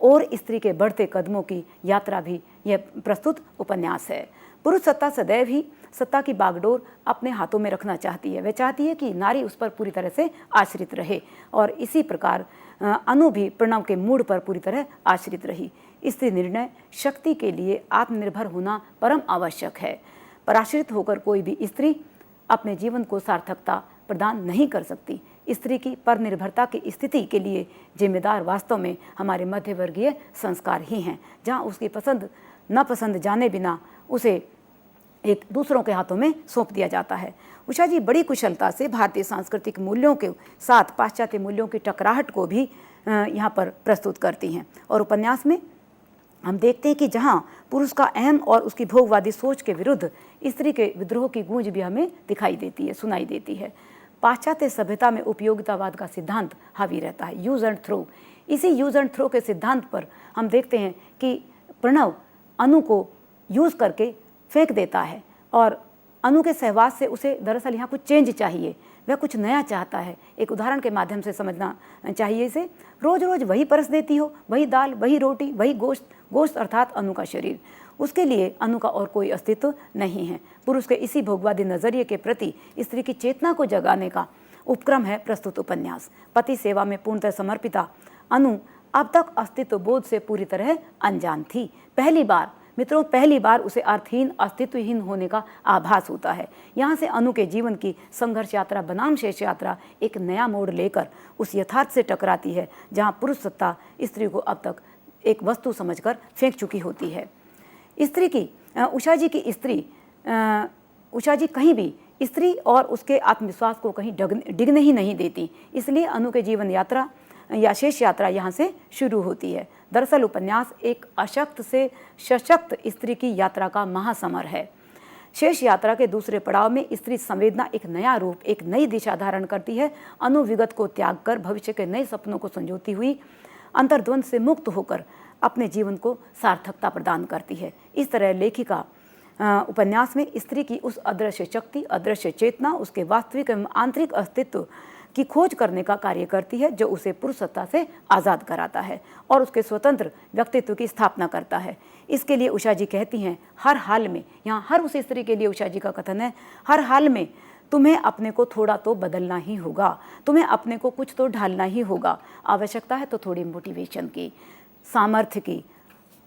और स्त्री के बढ़ते कदमों की यात्रा भी यह प्रस्तुत उपन्यास है। पुरुष सत्ता सदैव ही सत्ता की बागडोर अपने हाथों में रखना चाहती है। वह चाहती है कि नारी उस पर पूरी तरह से आश्रित रहे, और इसी प्रकार अनु भी प्रणव के मूड पर पूरी तरह आश्रित रही। स्त्री निर्णय शक्ति के लिए आत्मनिर्भर होना परम आवश्यक है। पराश्रित होकर कोई भी स्त्री अपने जीवन को सार्थकता प्रदान नहीं कर सकती। स्त्री की परनिर्भरता की स्थिति के लिए जिम्मेदार वास्तव में हमारे मध्यवर्गीय संस्कार ही हैं, जहाँ उसकी पसंद नापसंद जाने बिना उसे एक दूसरों के हाथों में सौंप दिया जाता है। उषा जी बड़ी कुशलता से भारतीय सांस्कृतिक मूल्यों के साथ पाश्चात्य मूल्यों की टकराहट को भी यहाँ पर प्रस्तुत करती हैं, और उपन्यास में हम देखते हैं कि जहाँ पुरुष का अहम और उसकी भोगवादी सोच के विरुद्ध स्त्री के विद्रोह की गूंज भी हमें सुनाई देती है। पाश्चात्य सभ्यता में उपयोगितावाद का सिद्धांत हावी रहता है, यूज एंड थ्रो। इसी यूज एंड थ्रो के सिद्धांत पर हम देखते हैं कि प्रणव अनु को यूज करके फेंक देता है, और अनु के सहवास से उसे दरअसल यहाँ कुछ चेंज चाहिए, वह कुछ नया चाहता है। एक उदाहरण के माध्यम से समझना चाहिए इसे। रोज रोज वही परस देती हो, वही दाल, वही रोटी, वही गोश्त अर्थात अनु का शरीर। उसके लिए अनु का और कोई अस्तित्व नहीं है। पुरुष के इसी भोगवादी नजरिए के प्रति स्त्री की चेतना को जगाने का उपक्रम है प्रस्तुत उपन्यास। पति सेवा में पूर्णतः समर्पिता अनु अब तक अस्तित्व बोध से पूरी तरह अनजान थी। पहली बार उसे अर्थहीन, अस्तित्वहीन होने का आभास होता है। यहाँ से अनु के जीवन की संघर्ष यात्रा बनाम शेष यात्रा एक नया मोड़ लेकर उस यथार्थ से टकराती है, जहाँ पुरुष सत्ता स्त्री को अब तक एक वस्तु समझकर फेंक चुकी होती है। उषा जी कहीं भी स्त्री और उसके आत्मविश्वास को कहीं डिगने ही नहीं देती। इसलिए अनु के जीवन यात्रा या शेष यात्रा यहाँ से शुरू होती है। दरअसल उपन्यास एक अशक्त से सशक्त स्त्री की यात्रा का महासमर है। शेष यात्रा के दूसरे पड़ाव में स्त्री संवेदना एक नया रूप, एक नई दिशा धारण करती है। अनु विगत को त्याग कर भविष्य के नए सपनों को संजोती हुई अंतर्द्वंद से मुक्त होकर अपने जीवन को सार्थकता प्रदान करती है। इस तरह लेखिका उपन्यास में स्त्री की उस अदृश्य शक्ति, अदृश्य चेतना, उसके वास्तविक एवं आंतरिक अस्तित्व की खोज करने का कार्य करती है, जो उसे पुरुष सत्ता से आज़ाद कराता है और उसके स्वतंत्र व्यक्तित्व की स्थापना करता है। इसके लिए उषा जी कहती हैं, हर हाल में, यहाँ हर उस स्त्री के लिए उषा जी का कथन है, हर हाल में तुम्हें अपने को थोड़ा तो बदलना ही होगा, तुम्हें अपने को कुछ तो ढालना ही होगा। आवश्यकता है तो थोड़ी मोटिवेशन की, सामर्थ्य की,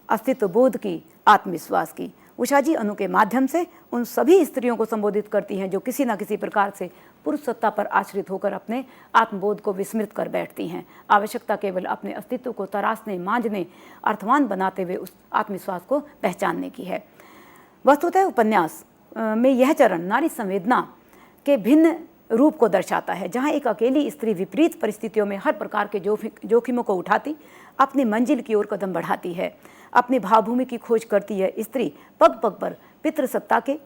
अस्तित्व बोध की, आत्मविश्वास की। उषा जी अनु के माध्यम से उन सभी स्त्रियों को संबोधित करती हैं जो किसी न किसी प्रकार से पुरुष सत्ता पर आश्रित होकर अपने आत्मबोध को विस्मृत कर बैठती हैं। आवश्यकता केवल अपने अस्तित्व को तराशने, मांझने, अर्थवान बनाते हुए उस आत्मविश्वास को पहचानने की है। वस्तुतः उपन्यास में यह चरण नारी संवेदना के भिन्न रूप को दर्शाता है, जहाँ एक अकेली स्त्री विपरीत परिस्थितियों में हर प्रकार के जोखिमों को उठाती अपनी मंजिल की ओर कदम बढ़ाती है। अपनी भावभूमि की खोज करती है स्त्री पग पग पर पितृसत्ता के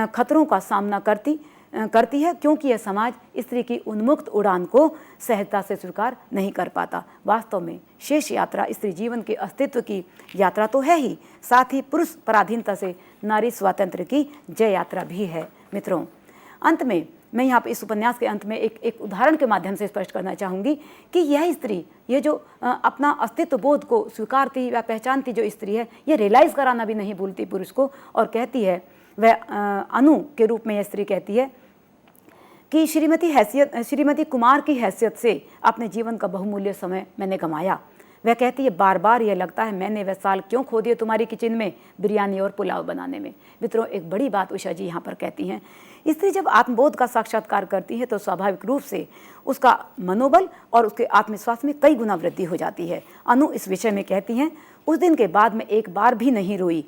खतरों का सामना करती है, क्योंकि यह समाज स्त्री की उन्मुक्त उड़ान को सहजता से स्वीकार नहीं कर पाता। वास्तव में शेष यात्रा स्त्री जीवन के अस्तित्व की यात्रा तो है ही, साथ ही पुरुष पराधीनता से नारी स्वातंत्र्य की जय यात्रा भी है। मित्रों, अंत में मैं यहाँ पर इस उपन्यास के अंत में एक उदाहरण के माध्यम से स्पष्ट करना चाहूँगी कि यह स्त्री, ये जो अपना अस्तित्व बोध को स्वीकारती या पहचानती जो स्त्री है, ये रियलाइज़ कराना भी नहीं भूलती पुरुष को, और कहती है, वह अनु के रूप में यह स्त्री कहती है कि श्रीमती कुमार की हैसियत से अपने जीवन का बहुमूल्य समय मैंने गंवाया। वह कहती है, बार बार यह लगता है मैंने वह साल क्यों खो दिए तुम्हारी किचन में बिरयानी और पुलाव बनाने में। मित्रों, एक बड़ी बात उषा जी यहाँ पर कहती हैं, स्त्री जब आत्मबोध का साक्षात्कार करती है तो स्वाभाविक रूप से उसका मनोबल और उसके आत्मविश्वास में कई गुना वृद्धि हो जाती है। अनु इस विषय में कहती हैं, उस दिन के बाद मैं एक बार भी नहीं रोई।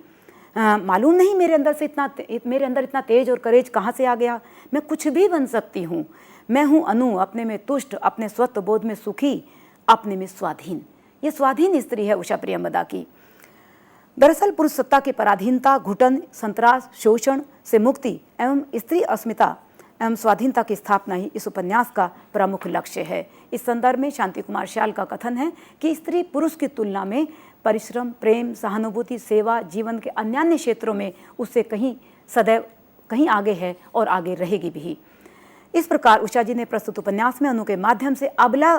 मालूम नहीं मेरे अंदर इतना तेज और करेज कहाँ से आ गया। मैं कुछ भी बन सकती हूँ। मैं हूँ अनु, अपने में तुष्ट, अपने स्वत्व बोध में सुखी, अपने में स्वाधीन। ये स्वाधीन स्त्री है उषा प्रियंवदा की। दरअसल पुरुष सत्ता की पराधीनता, घुटन, संत्रास, शोषण से मुक्ति एवं स्त्री अस्मिता एवं स्वाधीनता की स्थापना ही इस उपन्यास का प्रमुख लक्ष्य है। इस संदर्भ में शांति कुमार श्याल का कथन है कि स्त्री पुरुष की तुलना में परिश्रम, प्रेम, सहानुभूति, सेवा, जीवन के अन्यान्य क्षेत्रों में उससे सदैव कहीं आगे है और आगे रहेगी भी। इस प्रकार उषा जी ने प्रस्तुत उपन्यास में अनु के माध्यम से अबला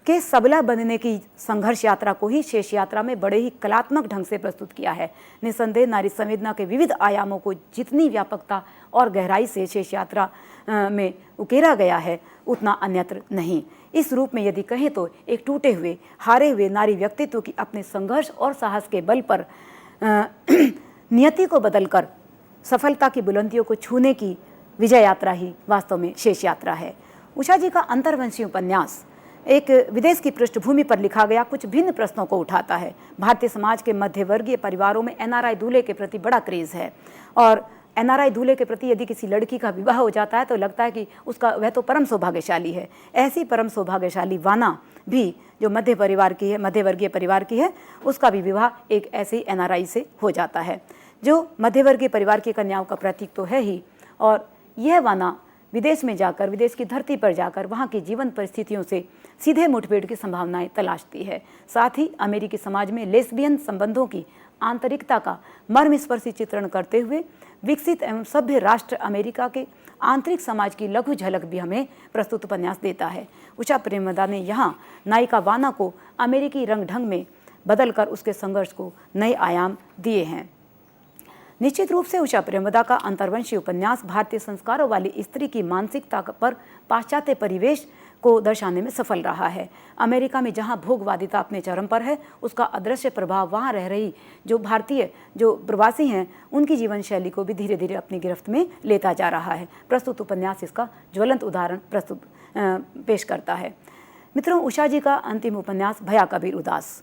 के सबला बनने की संघर्ष यात्रा को ही शेष यात्रा में बड़े ही कलात्मक ढंग से प्रस्तुत किया है। निसंदेह नारी संवेदना के विविध आयामों को जितनी व्यापकता और गहराई से शेष यात्रा में उकेरा गया है, उतना अन्यत्र नहीं। इस रूप में यदि कहें तो एक टूटे हुए, हारे हुए नारी व्यक्तित्व की अपने संघर्ष और साहस के बल पर नियति को बदलकर सफलता की बुलंदियों को छूने की विजय यात्रा ही वास्तव में शेष यात्रा है। उषा जी का अंतर्वंशीय उपन्यास एक विदेश की पृष्ठभूमि पर लिखा गया कुछ भिन्न प्रश्नों को उठाता है। भारतीय समाज के मध्यवर्गीय परिवारों में एनआरआई दूल्हे के प्रति बड़ा क्रेज़ है, और एनआरआई दूल्हे के प्रति यदि किसी लड़की का विवाह हो जाता है तो लगता है कि वह तो परम सौभाग्यशाली है। ऐसी परम सौभाग्यशाली वाना भी जो मध्यवर्गीय परिवार की है, उसका भी विवाह एक ऐसे ही एनआरआई से हो जाता है, जो मध्यवर्गीय परिवार की कन्याओं का प्रतीक तो है ही। और यह वाना विदेश में जाकर, विदेश की धरती पर जाकर वहाँ की जीवन परिस्थितियों से सीधे मुठभेड़ की संभावनाएं तलाशती है। साथ ही अमेरिकी समाज में लेस्बियन संबंधों की आंतरिकता का मर्मस्पर्शी चित्रण करते हुए विकसित एवं सभ्य राष्ट्र अमेरिका के आंतरिक समाज की लघु झलक भी हमें प्रस्तुत उपन्यास देता है। उषा प्रेमवदा ने यहाँ नायिका वाना को अमेरिकी रंग ढंग में बदलकर उसके संघर्ष को नए आयाम दिए हैं। निश्चित रूप से उषा प्रेमवदा का अंतर्वंशीय उपन्यास भारतीय संस्कारों वाली स्त्री की मानसिकता पर पाश्चात्य परिवेश को दर्शाने में सफल रहा है। अमेरिका में जहां भोगवादिता अपने चरम पर है, उसका अदृश्य प्रभाव वहां रह रही जो प्रवासी हैं उनकी जीवन शैली को भी धीरे धीरे अपनी गिरफ्त में लेता जा रहा है। प्रस्तुत उपन्यास इसका ज्वलंत उदाहरण पेश करता है। मित्रों, उषा जी का अंतिम उपन्यास भया कबीर उदास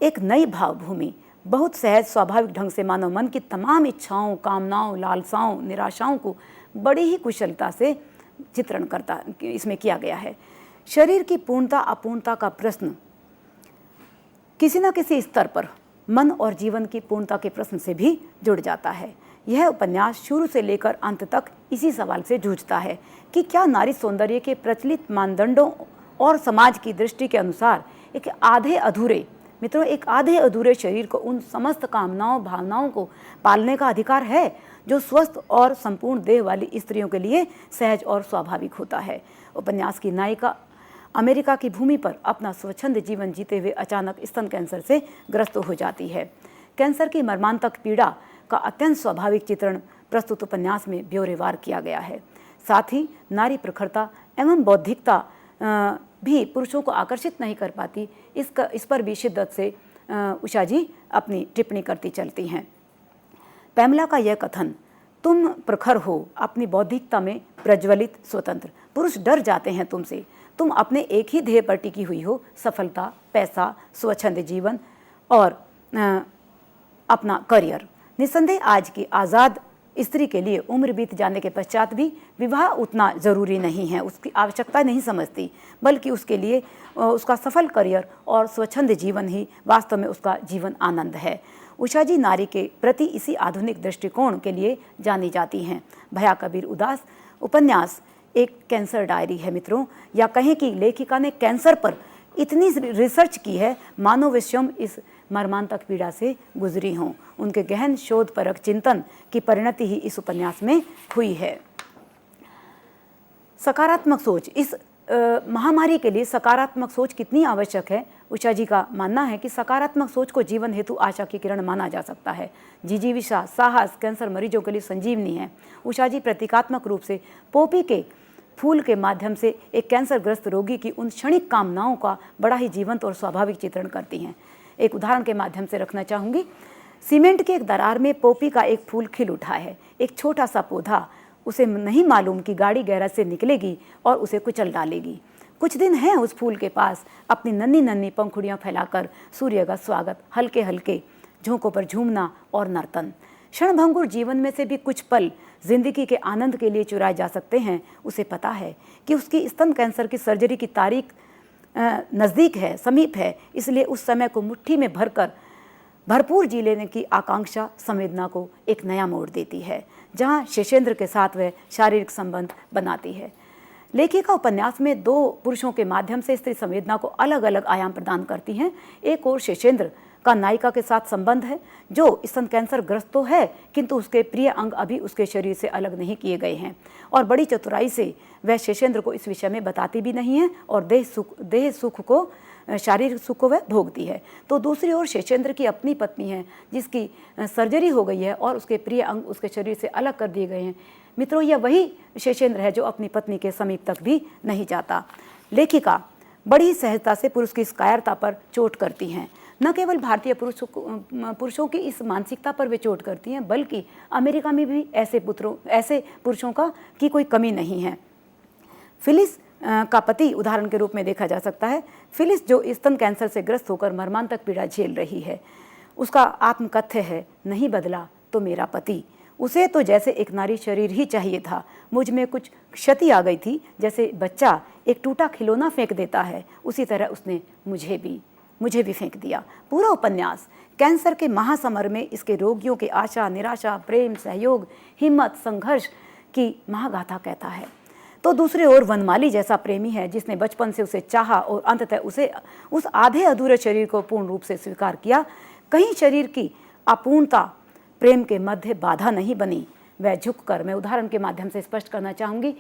एक नई भावभूमि, बहुत सहज स्वाभाविक ढंग से मानव मन की तमाम इच्छाओं, कामनाओं, लालसाओं, निराशाओं को बड़ी ही कुशलता से चित्रण इसमें किया गया है। शरीर की पूर्णता अपूर्णता का प्रश्न किसी न किसी स्तर पर मन और जीवन की पूर्णता के प्रश्न से भी जुड़ जाता है। यह उपन्यास शुरू से लेकर अंत तक इसी सवाल से जूझता है कि क्या नारी सौंदर्य के प्रचलित मानदंडों और समाज की दृष्टि के अनुसार एक आधे अधूरे शरीर को उन समस्त कामनाओं, भावनाओं को पालने का अधिकार है जो स्वस्थ और संपूर्ण देह वाली स्त्रियों के लिए सहज और स्वाभाविक होता है। उपन्यास की नायिका अमेरिका की भूमि पर अपना स्वच्छंद जीवन जीते हुए अचानक स्तन कैंसर से ग्रस्त हो जाती है। कैंसर की मर्मांतक पीड़ा का अत्यंत स्वाभाविक चित्रण प्रस्तुत उपन्यास में ब्यौरेवार किया गया है। साथ ही नारी प्रखरता एवं बौद्धिकता भी पुरुषों को आकर्षित नहीं कर पाती, इस पर भी शिद्दत से उषा जी अपनी टिप्पणी करती चलती हैं। पैमला का यह कथन, तुम प्रखर हो, अपनी बौद्धिकता में प्रज्वलित, स्वतंत्र, पुरुष डर जाते हैं तुमसे, तुम अपने एक ही ध्येय पर टिकी हुई हो, सफलता, पैसा, स्वच्छंद जीवन और अपना करियर। निस्संदेह आज की आज़ाद स्त्री के लिए उम्र बीत जाने के पश्चात भी विवाह उतना ज़रूरी नहीं है, उसकी आवश्यकता नहीं समझती, बल्कि उसके लिए उसका सफल करियर और स्वच्छंद जीवन ही वास्तव में उसका जीवन आनंद है। उषा जी नारी के प्रति इसी आधुनिक दृष्टिकोण के लिए जानी जाती हैं। भया कबीर उदास उपन्यास एक कैंसर डायरी है मित्रों, या कहें कि लेखिका ने कैंसर पर इतनी रिसर्च की है मानो वे स्वयं इस मर्मांतक पीड़ा से गुजरी हों। उनके गहन शोधपरक चिंतन की परिणति ही इस उपन्यास में हुई है। सकारात्मक सोच, इस महामारी के लिए सकारात्मक सोच कितनी आवश्यक है। उषा जी का मानना है कि सकारात्मक सोच को जीवन हेतु आशा की किरण माना जा सकता है। जिजीविषा, साहस कैंसर मरीजों के लिए संजीवनी है। उषा जी प्रतीकात्मक रूप से पोपी के फूल के माध्यम से एक कैंसरग्रस्त रोगी की उन क्षणिक कामनाओं का बड़ा ही जीवंत और स्वाभाविक चित्रण करती हैं। एक उदाहरण के माध्यम से रखना चाहूँगी। सीमेंट के एक दरार में पोपी का एक फूल खिल उठा है। एक छोटा सा पौधा, उसे नहीं मालूम कि गाड़ी गैराज से निकलेगी और उसे कुचल डालेगी। कुछ दिन हैं उस फूल के पास, अपनी नन्ही नन्ही पंखुड़ियाँ फैलाकर सूर्य का स्वागत, हल्के हल्के झोंकों पर झूमना और नर्तन। क्षणभंगुर जीवन में से भी कुछ पल जिंदगी के आनंद के लिए चुराए जा सकते हैं। उसे पता है कि उसकी स्तन कैंसर की सर्जरी की तारीख नज़दीक है, समीप है, इसलिए उस समय को मुट्ठी में भरकर भरपूर जी लेने की आकांक्षा संवेदना को एक नया मोड़ देती है, जहां शेषेंद्र के साथ वह शारीरिक संबंध बनाती है। लेखिका उपन्यास में दो पुरुषों के माध्यम से स्त्री संवेदना को अलग अलग आयाम प्रदान करती हैं। एक और शेषेंद्र का नायिका के साथ संबंध है, जो स्तन कैंसर ग्रस्त तो है किंतु उसके प्रिय अंग अभी उसके शरीर से अलग नहीं किए गए हैं, और बड़ी चतुराई से वह शेषेंद्र को इस विषय में बताती भी नहीं है और देह सुख को, शारीरिक सुख को वह भोगती है। तो दूसरी ओर शेषेंद्र की अपनी पत्नी है जिसकी सर्जरी हो गई है और उसके प्रिय अंग उसके शरीर से अलग कर दिए गए हैं। मित्रों, यह वही शेषेंद्र है जो अपनी पत्नी के समीप तक भी नहीं जाता। लेखिका बड़ी सहजता से पुरुष की इस कायरता पर चोट करती हैं। न केवल भारतीय पुरुषों की इस मानसिकता पर वे चोट करती हैं, बल्कि अमेरिका में भी ऐसे पुरुषों का की कोई कमी नहीं है। फिलिस का पति उदाहरण के रूप में देखा जा सकता है। फिलिस जो स्तन कैंसर से ग्रस्त होकर मर्मांतक पीड़ा झेल रही है, उसका आत्मकथ्य है, नहीं बदला तो मेरा पति। उसे तो जैसे एक नारी शरीर ही चाहिए था। मुझ में कुछ क्षति आ गई थी, जैसे बच्चा एक टूटा खिलौना फेंक देता है, उसी तरह उसने मुझे भी फेंक दिया। पूरा उपन्यास कैंसर के महासमर में इसके रोगियों के आशा, निराशा, प्रेम, सहयोग, हिम्मत, संघर्ष की महागाथा कहता है। तो दूसरी ओर वनमाली जैसा प्रेमी है जिसने बचपन से उसे चाहा और अंततः उसे उस आधे अधूरे शरीर को पूर्ण रूप से स्वीकार किया। कहीं शरीर की अपूर्णता प्रेम के मध्य बाधा नहीं बनी। वह झुककर, मैं उदाहरण के माध्यम से स्पष्ट करना चाहूँगी,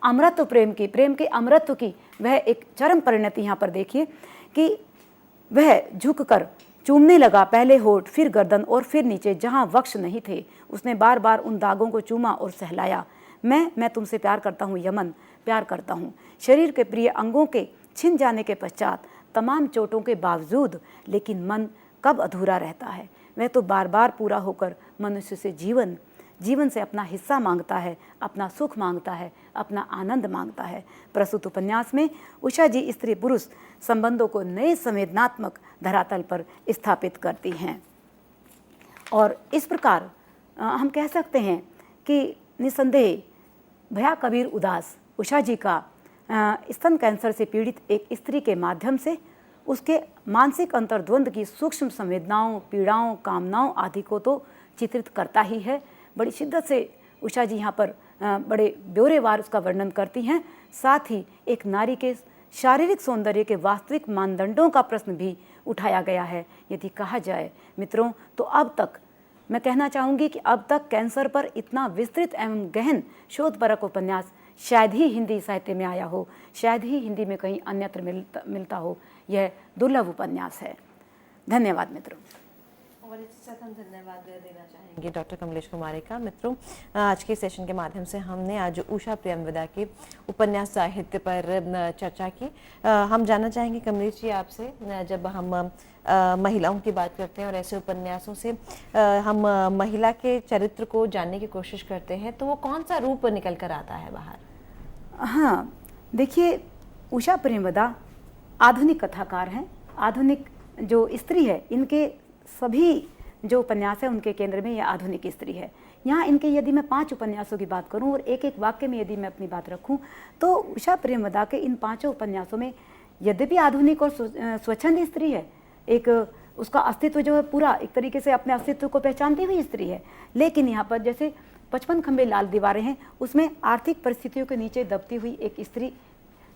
अमृत प्रेम के अमृत्व की वह एक चरम परिणति यहाँ पर देखिए कि वह झुककर चूमने लगा, पहले होठ, फिर गर्दन और फिर नीचे जहाँ वक्ष नहीं थे। उसने बार बार उन दागों को चूमा और सहलाया। मैं तुमसे प्यार करता हूँ यमन, प्यार करता हूँ। शरीर के प्रिय अंगों के छिन जाने के पश्चात, तमाम चोटों के बावजूद, लेकिन मन कब अधूरा रहता है। वह तो बार बार पूरा होकर मनुष्य से जीवन से अपना हिस्सा मांगता है, अपना सुख मांगता है, अपना आनंद मांगता है। प्रस्तुत उपन्यास में उषा जी स्त्री पुरुष संबंधों को नए संवेदनात्मक धरातल पर स्थापित करती हैं। और इस प्रकार हम कह सकते हैं कि निस्संदेह भया कबीर उदास उषा जी का स्तन कैंसर से पीड़ित एक स्त्री के माध्यम से उसके मानसिक अंतर्द्वंद की सूक्ष्म संवेदनाओं, पीड़ाओं, कामनाओं आदि को तो चित्रित करता ही है। बड़ी शिद्दत से उषा जी यहाँ पर बड़े ब्यौरेवार उसका वर्णन करती हैं। साथ ही एक नारी के शारीरिक सौंदर्य के वास्तविक मानदंडों का प्रश्न भी उठाया गया है। यदि कहा जाए मित्रों, तो अब तक मैं कहना चाहूँगी कि अब तक कैंसर पर इतना विस्तृत एवं गहन शोधपरक उपन्यास शायद ही हिंदी साहित्य में आया हो, शायद ही हिंदी में कहीं अन्यत्र मिलता हो। यह दुर्लभ उपन्यास है। धन्यवाद मित्रों। और इसी साथ हम धन्यवाद देना चाहेंगे डॉक्टर कमलेश कुमारी का। मित्रों, आज के सेशन के माध्यम से हमने आज उषा प्रेमवदा के उपन्यास साहित्य पर चर्चा की। हम जानना चाहेंगे कमलेश जी आपसे, जब हम महिलाओं की बात करते हैं और ऐसे उपन्यासों से हम महिला के चरित्र को जानने की कोशिश करते हैं, तो वो कौन सा रूप निकल कर आता है बाहर? हाँ, देखिए, उषा प्रेमवदा आधुनिक कथाकार हैं। आधुनिक जो स्त्री है, इनके सभी जो उपन्यास है उनके केंद्र में यह आधुनिक स्त्री है। यहाँ इनके यदि मैं 5 उपन्यासों की बात करूँ और एक एक वाक्य में यदि मैं अपनी बात रखूँ, तो उषा प्रेमवदा के इन 5 उपन्यासों में यद्यपि आधुनिक और स्वच्छंद स्त्री है, एक उसका अस्तित्व जो है पूरा एक तरीके से अपने अस्तित्व को पहचानती हुई स्त्री है, लेकिन यहाँ पर जैसे 55 खंबे लाल दीवारें हैं, उसमें आर्थिक परिस्थितियों के नीचे दबती हुई एक स्त्री,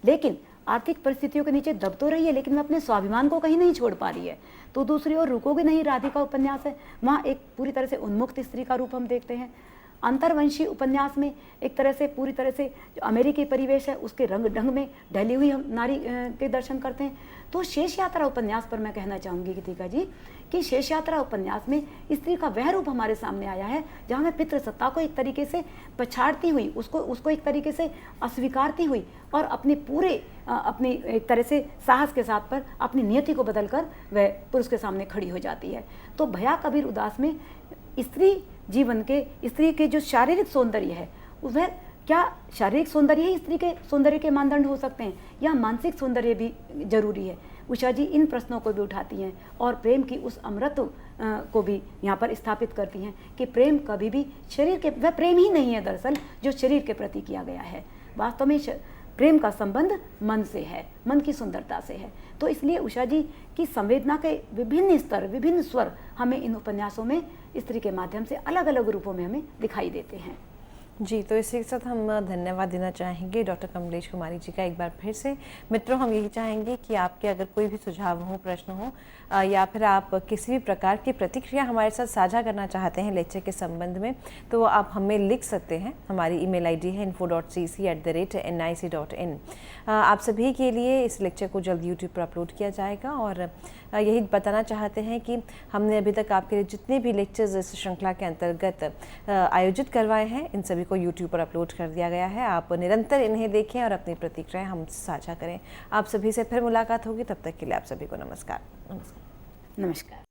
लेकिन आर्थिक परिस्थितियों के नीचे दब तो रही है, लेकिन वह अपने स्वाभिमान को कहीं नहीं छोड़ पा रही है। तो दूसरी ओर रुकोगे नहीं राधिका उपन्यास है, वहाँ एक पूरी तरह से उन्मुक्त स्त्री का रूप हम देखते हैं। अंतर्वंशी उपन्यास में एक तरह से पूरी तरह से जो अमेरिकी परिवेश है उसके रंग ढंग में ढली हुई हम नारी के दर्शन करते हैं। तो शेष यात्रा उपन्यास पर मैं कहना चाहूँगी गीतिका जी कि शेष यात्रा उपन्यास में स्त्री का वह रूप हमारे सामने आया है जहाँ मैं पितृसत्ता को एक तरीके से पछाड़ती हुई, उसको एक तरीके से अस्वीकारती हुई और अपने पूरे अपनी एक तरह से साहस के साथ पर अपनी नियति को बदलकर वह पुरुष के सामने खड़ी हो जाती है। तो भया कबीर उदास में स्त्री जीवन के, स्त्री के जो शारीरिक सौंदर्य है, वह क्या शारीरिक सौंदर्य ही स्त्री के सौंदर्य के मानदंड हो सकते हैं या मानसिक सौंदर्य भी जरूरी है? उषा जी इन प्रश्नों को भी उठाती हैं और प्रेम की उस अमृत को भी यहाँ पर स्थापित करती हैं कि प्रेम कभी भी शरीर के, वह प्रेम ही नहीं है दरअसल जो शरीर के प्रति किया गया है। वास्तव में प्रेम का संबंध मन से है, मन की सुंदरता से है। तो इसलिए उषा जी की संवेदना के विभिन्न स्तर, विभिन्न स्वर हमें इन उपन्यासों में स्त्री के माध्यम से अलग अलग रूपों में हमें दिखाई देते हैं। जी, तो इसी के साथ हम धन्यवाद देना चाहेंगे डॉक्टर कमलेश कुमारी जी का एक बार फिर से। मित्रों, हम यही चाहेंगे कि आपके अगर कोई भी सुझाव हो, प्रश्न हो या फिर आप किसी भी प्रकार की प्रतिक्रिया हमारे साथ साझा करना चाहते हैं लेक्चर के संबंध में, तो आप हमें लिख सकते हैं। हमारी ईमेल आईडी है info.cc@nic.in। आप सभी के लिए इस लेक्चर को जल्द यूट्यूब पर अपलोड किया जाएगा और यही बताना चाहते हैं कि हमने अभी तक आपके लिए जितने भी लेक्चर्स इस श्रृंखला के अंतर्गत आयोजित करवाए हैं, इन सभी को यूट्यूब पर अपलोड कर दिया गया है। आप निरंतर इन्हें देखें और अपनी प्रतिक्रियाएं हमसे साझा करें। आप सभी से फिर मुलाकात होगी, तब तक के लिए आप सभी को नमस्कार। नमस्कार।